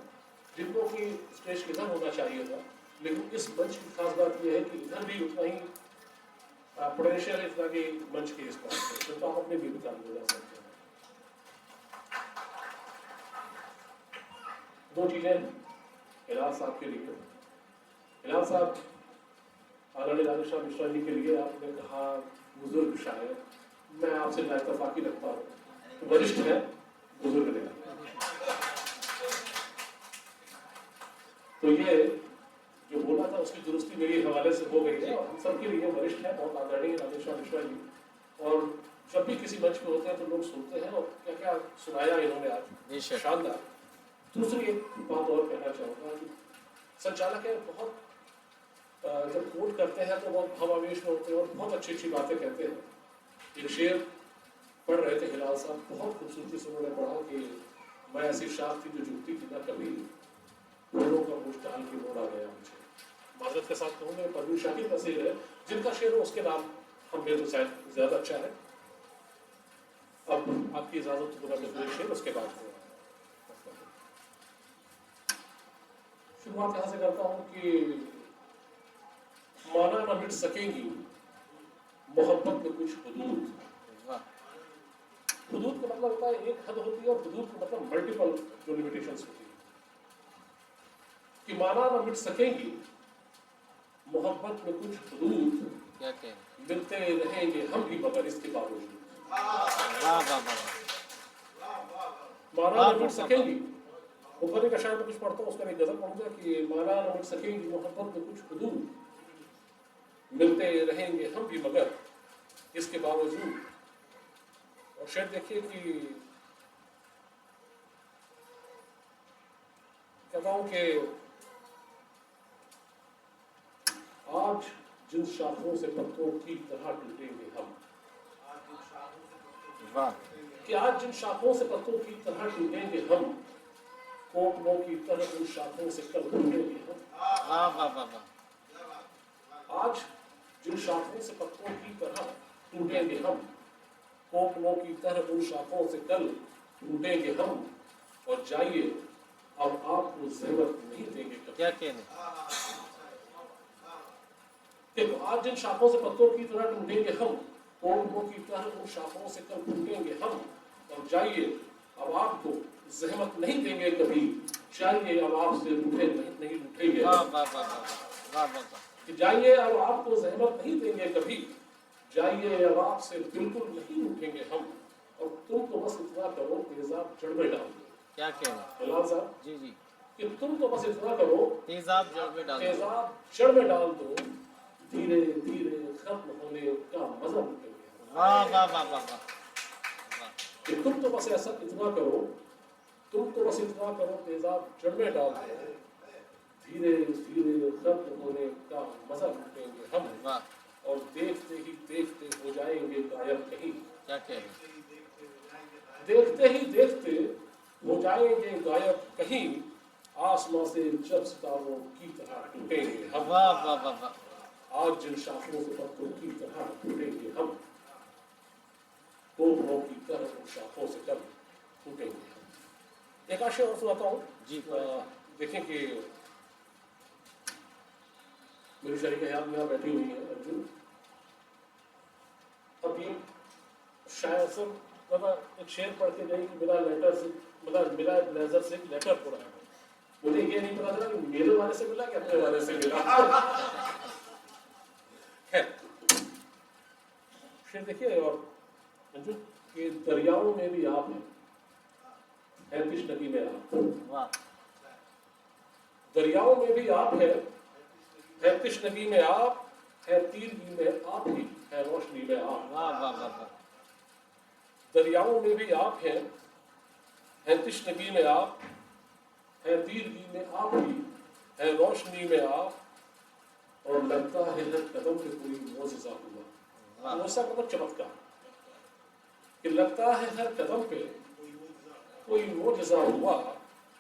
जिनको कि स्टेज किधर होना चाहिए था, लेकिन इस मंच की खास बात यह है कि इधर भी उतना ही पोटेंशियल इतना कि मंच के इस बात तो आप अपने भी काम हो जा सकते हैं। दो चीज़ें हिलाल साहब के लिए। हिलाल साहब आदरणीय राजेश मिश्रा जी के लिए आपने कहा बुजुर्ग शायर, मैं आपसे लाइतफाकी रखता हूँ, तो वरिष्ठ है, बुजुर्ग नहीं। तो ये जो बोला था उसकी दुरुस्ती मेरे हवाले से हो गई है, और हम सबके लिए वरिष्ठ है, बहुत आदरणीय राजेश मिश्रा जी। और जब भी किसी मंच पे होते हैं तो लोग सुनते हैं, और क्या क्या सुनाया इन्होंने आज, शानदार। दूसरी एक बात और कहना चाहूँगा कि संचालक है बहुत जब कोट करते हैं तो बहुत भावावेश में होते हैं और बहुत अच्छी अच्छी बातें कहते हैं। एक शेर पढ़ रहे थे हिलाल साहब, बहुत खूबसूरती से उन्होंने पढ़ा कि मैं ऐसी शाख थी जो झुकती थी ना कभी, घोड़ों का मुझ डाल के मोड़ा गया मुझे। माजरत के साथ कहूँगा परवीन शाकिर का शेर है, जिनका शेर हो उसके नाम हमें तो शायद ज़्यादा अच्छा है। अब आपकी इजाज़त तो पूरा शेर उसके बाद शुरुआत यहाँ से करता हूँ कि माना न मिट सकेंगी मोहब्बत में कुछ हुदूद। हुदूद का मतलब होता है एक हद होती है, और हुदूद का मतलब मल्टीपल जो लिमिटेशंस होती है। कि माना न मिट सकेंगी मोहब्बत में कुछ हुदूद, क्या मिलते रहेंगे हम भी मगर इसके बावजूद। माना न मिट सकेंगी, ऊपर का शायद कुछ पढ़ता हूँ, उसका एक गजल पढ़ूंगा कि माना न मिट सकेंगी मोहब्बत में कुछ हुदूद, मिलते रहेंगे हम भी मगर इसके बावजूद। और शायद देखिए कि कहता हूं कि आज जिन शाखों से पत्तों की तरह टूटेंगे हम, कि आज जिन शाखों से पत्तों की तरह टूटेंगे हम, कोपलों की तरह उन शाखों से कल टूटेंगे हम। आज जिन शाखों से पत्तों की तरह टूटेंगे हम, कोपलों की तरह उन शाखों से कल टूटेंगे हम, और जाइए अब आपको जहमत नहीं देंगे कभी। क्या कहने? देखो, आज जिन शाखों से पत्तों की तरह टूटेंगे हम, कोपलों की तरह उन शाखों से कल टूटेंगे हम, और जाइए अब आपको जहमत नहीं देंगे कभी, चाहिए अब आपसे रूठे नहीं रूठेंगे। वाह वाह वाह वाह वाह वाह। कि जाइए अब आपको जहमत नहीं देंगे कभी, जाइए अब आपसे बिल्कुल नहीं रूठेंगे हम, और तुम तो बस इतना करो तेजाब जड़ में डाल दो। क्या कहने? फिलहाल साहब जी जी। कि तुम तो बस इतना करो तेजाब जड़ में डाल दो। तेजाब जड़ में डाल दो, धीरे धीरे खत्म होने का मजा लुटेंगे। वाह वाह वाह वाह वाह। कि तुम तो बस ऐसा इतना करो, तुम तो बस इतना करो तेजाब जड़ में डाल दो, धीरे धीरे खत्म होने का मजा लुटेंगे हम, वाह। और देखते ही देखते हो जाएंगे गायब कहीं। क्या कहने? देखते ही देखते हो जाएंगे गायब कहीं, आसमां से जब सितारों की तरह टूटेंगे हम। वाह वाह वाह वाह। आज जिन शाखों से पत्तों की तरह टूटेंगे हम, कोपलों की तरह उन शाखों से कब टूटेंगे हम। एक आशय और सुनाता हूँ जी। देखें कि मेरी शरीक हयात यहाँ बैठी हुई है अर्जुन। अब ये शायद से मतलब एक शेर पढ़ के गई कि मेरा लेटर से मतलब मेरा ब्लेजर से लेटर पड़ा है, मुझे ये नहीं पता चला कि मेरे वाले से मिला कि अपने वाले से मिला। शेर देखिए और अंजुन कि दरियाओं में भी आप है किस नदी में आप। वाह। दरियाओं में भी आप है किस नदी में आप, है तीरगी में आप ही, है रोशनी में आप। वाह वाह वाह वाह। दरियाओं में भी आप है तिश नगी में आप, है तीरगी में आप ही, है रोशनी में आप, और लगता है हर कदम पे कोई मोज़िज़ा हुआ। मोज़िज़ा मतलब चमत्कार, कि लगता है हर कदम पे कोई मोज़िज़ा हुआ,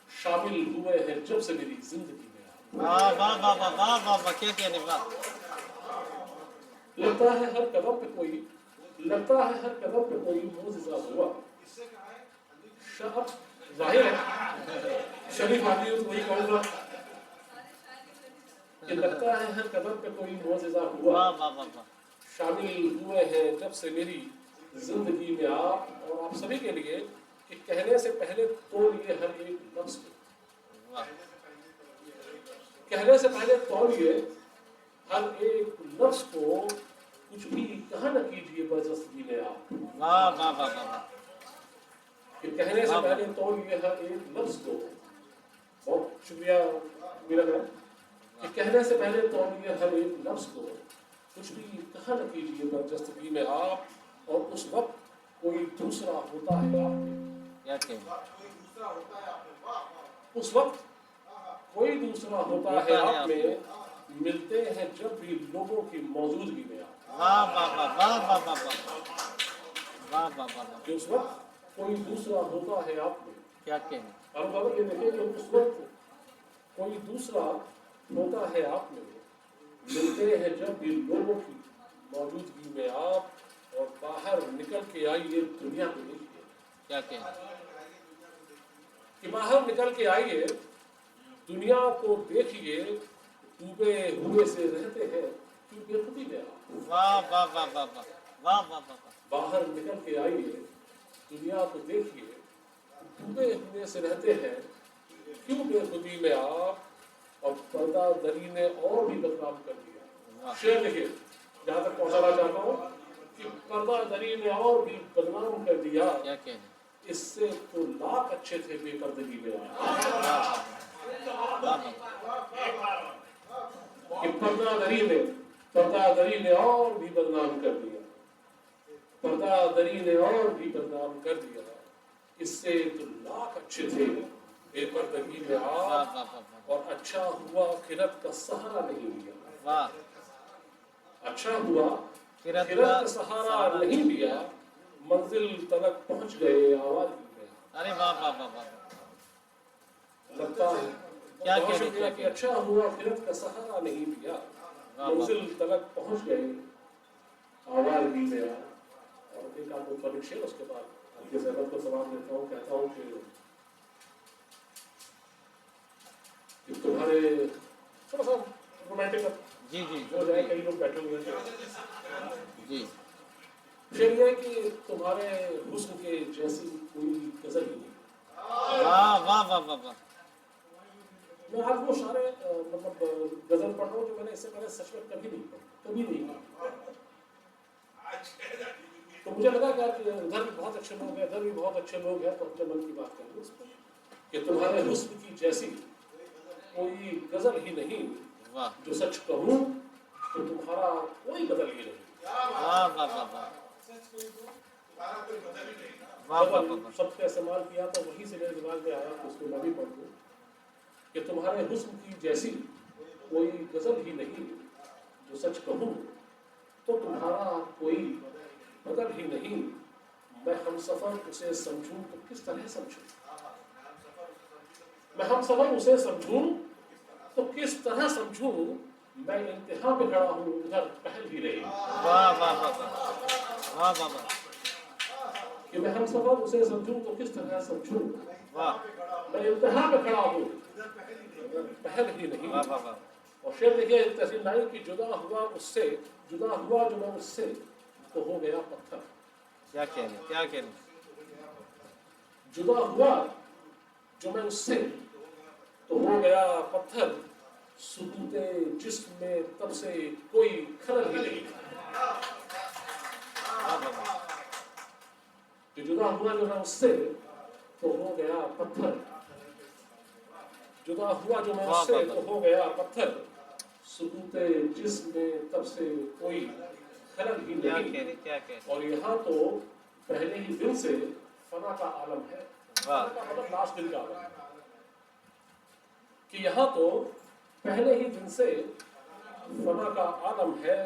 शामिल हुए हैं जब से मेरी जिंदगी में आप। वाह वाह वाह वाह वाह वाह वाह। क्या कहने? वाह। लगता है हर कदम पे कोई, लगता है हर कदम पे कोई मोज़िज़ा हुआ। जाहिर है शरीफ आदमी तो वही कहूँगा कि लगता है हर कदम पे कोई मोज़िज़ा हुआ। वाह वाह वाह वाह। शामिल हुए हैं जब से मेरी जिंदगी में आप, और आप सभी के लिए कि कहने से पहले तोलिए हर एक लफ्ज़ को। वाह। कहने से पहले तोलिए हर एक लफ्ज़ को, कुछ भी कहा न कीजिए बरजस्ती में आप। वाह वाह वाह वाह। कि कहने से पहले तोलिए हर एक लफ्ज़ को। बहुत शुक्रिया मीरा मैम। कि कहने से पहले तोलिए हर एक लफ्ज़ को, कुछ भी कहा न कीजिए बरजस्ती में आप, और उस वक्त कोई दूसरा होता है आप में। क्या कहने? उस वक्त कोई दूसरा होता है आप में, मिलते हैं जब भी लोगों की मौजूदगी में आप। वाह वाह वाह वाह वाह वाह वाह वाह वाह वाह। कि उस वक्त कोई दूसरा होता है आप में। क्या कहने? और बाबा ये देखिए कि उस वक्त कोई दूसरा होता है आप में, मिलते हैं जब भी लोगों की मौजूदगी में आप, और बाहर निकल के आइए दुनिया को देखिए। क्या कहने? कि बाहर निकल के आइए दुनिया को देखिए, डूबे हुए से रहते हैं क्यों बेखुदी में आप। वाह वाह वाह वाह वाह वाह वाह वाह। बाहर निकल के आइए दुनिया को देखिए, डूबे हुए से रहते हैं क्यों बेखुदी में आप, और पर्दा दरी ने और भी बदनाम कर दिया। शेर देखिए जहाँ तक पहुँचाना चाहता हूँ कि पर्दा दरी ने और भी बदनाम कर दिया। क्या कहने? इससे तो लाख अच्छे थे बेपर्दगी में आप। कि पर्दा दरी ने और भी बदनाम कर दिया, पर्दा दरी ने और भी बदनाम कर दिया, इससे तो लाख अच्छे थे बेपर्दगी में आप, और अच्छा हुआ खिरत का सहारा नहीं लिया। वाह। अच्छा हुआ खिरत का सहारा नहीं लिया, मंजिल तक पहुंच गए आवाज में। अरे वाह वाह वाह वाह। लगता है क्या बहुत कहने? शुक्रिया कि अच्छा हुआ खिरत का सहारा नहीं लिया, मंजिल तक पहुंच गए आवाज में। एक आध दो कविक शेर, उसके बाद आपके ज़हमत को सवाल देता हूँ, कहता हूँ कि तुम्हारे थोड़ा सा रोमांटिक जी जी हो जाए, कई लोग बैठे हुए थे। जी शेर ये है कि तुम्हारे हुस्न के जैसी कोई गजल ही नहीं। वाह वाह वाह वाह वाह। मैं आज वो सारे मतलब गजल पढ़ रहा हूँ जो मैंने इससे पहले सच में कभी नहीं पढ़ी, कभी नहीं पढ़ी। तो मुझे लगा कि यार उधर भी बहुत अच्छे लोग हैं, इधर भी बहुत अच्छे लोग हैं, तो अपने मन की बात करेंगे उस पर कि तुम्हारे हुस्न की जैसी कोई गजल ही नहीं, वाह जो सच कहूँ तो तुम्हारा कोई बदल ही नहीं। वाह वाह वाह वाह वाह वाह वाह। शब्द का इस्तेमाल किया तो वहीं से मेरे दिमाग में आया, तो उसको मैं भी पढ़ दूँ कि तुम्हारे हुस्न की जैसी कोई गजल ही नहीं, जो सच कहूँ तो तुम्हारा कोई बदल ही नहीं। मैं हम सफर उसे समझूं तो किस तरह समझूं, मैं हम सफर उसे समझूं तो किस तरह समझूं, मैं इंतहा पे खड़ा हूँ उधर पहल ही रही। वाह वाह वाह वाह वाह वाह वाह। कि मैं हम सफर उसे समझूं तो किस तरह समझूं, वाह मैं इंतहा पे खड़ा हूँ पहल ही नहीं। वाह वाह वाह। और शेर देखिए तहसील नाई की, जुदा हुआ उससे, जुदा हुआ जो मैं उससे तो हो गया पत्थर। क्या कहने, क्या कहने। जुदा हुआ जो मैं उससे तो हो गया पत्थर, सुकूते जिस्म में तब से कोई खलल ही नहीं। कि जुदा हुआ जो मैं उससे तो हो गया पत्थर, जुदा हुआ जो मैं उससे तो हो गया पत्थर, सुकूते जिस्म में तब से कोई खलल ही क्या नहीं। कहने, क्या कहने। और यहाँ तो पहले ही दिन से फना का आलम है। फना का मतलब लास्ट दिन का आलम है। कि यहाँ तो पहले ही दिन से फना का आलम है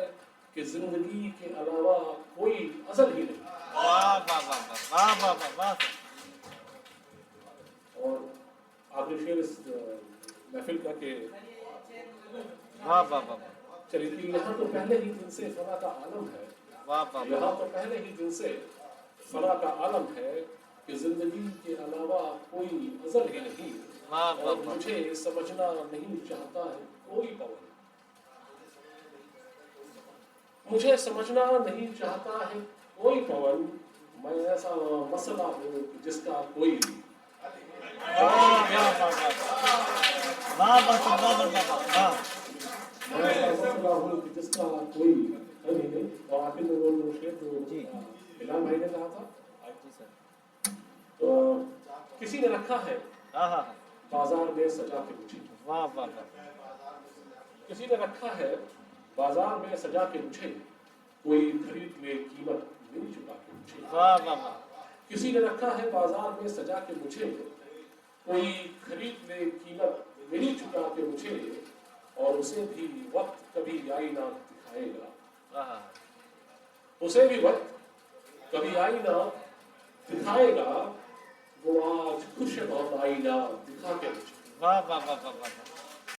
कि जिंदगी के अलावा कोई अज़ल ही नहीं। वाह वाह वाह वाह वाह वाह वाह। और आखिरी शेर इस महफिल का के वाह वाह वाह। चलिए कि यहाँ तो पहले ही दिन से फना का आलम है, वाह वाह। यहाँ तो पहले ही दिन से फना का आलम है कि जिंदगी के अलावा कोई अज़ल ही नहीं। और मुझे समझना नहीं चाहता है कोई पवन, मुझे समझना नहीं चाहता है कोई पवन, मैं ऐसा मसला हूँ जिसका कोई मैं ऐसा मसला हूँ कि जिसका कोई है नहीं। और आखिर में वो शेर जो इलाम भाई ने कहा था, तो किसी ने रखा है बाजार में सजा के मुझे। वाह वाह वाह। किसी ने रखा है बाजार में सजा के मुझे, कोई खरीद ले कीमत नहीं चुका के मुझे। वाह वाह वाह। किसी ने रखा है बाजार में सजा के मुझे, कोई खरीद ले कीमत नहीं चुका के मुझे, और उसे भी वक्त कभी आईना दिखाएगा। उसे भी वक्त कभी आईना दिखाएगा, वो आज खुश बहुत आईना दिखा के मुझे। वाह वाह वाह वाह वाह।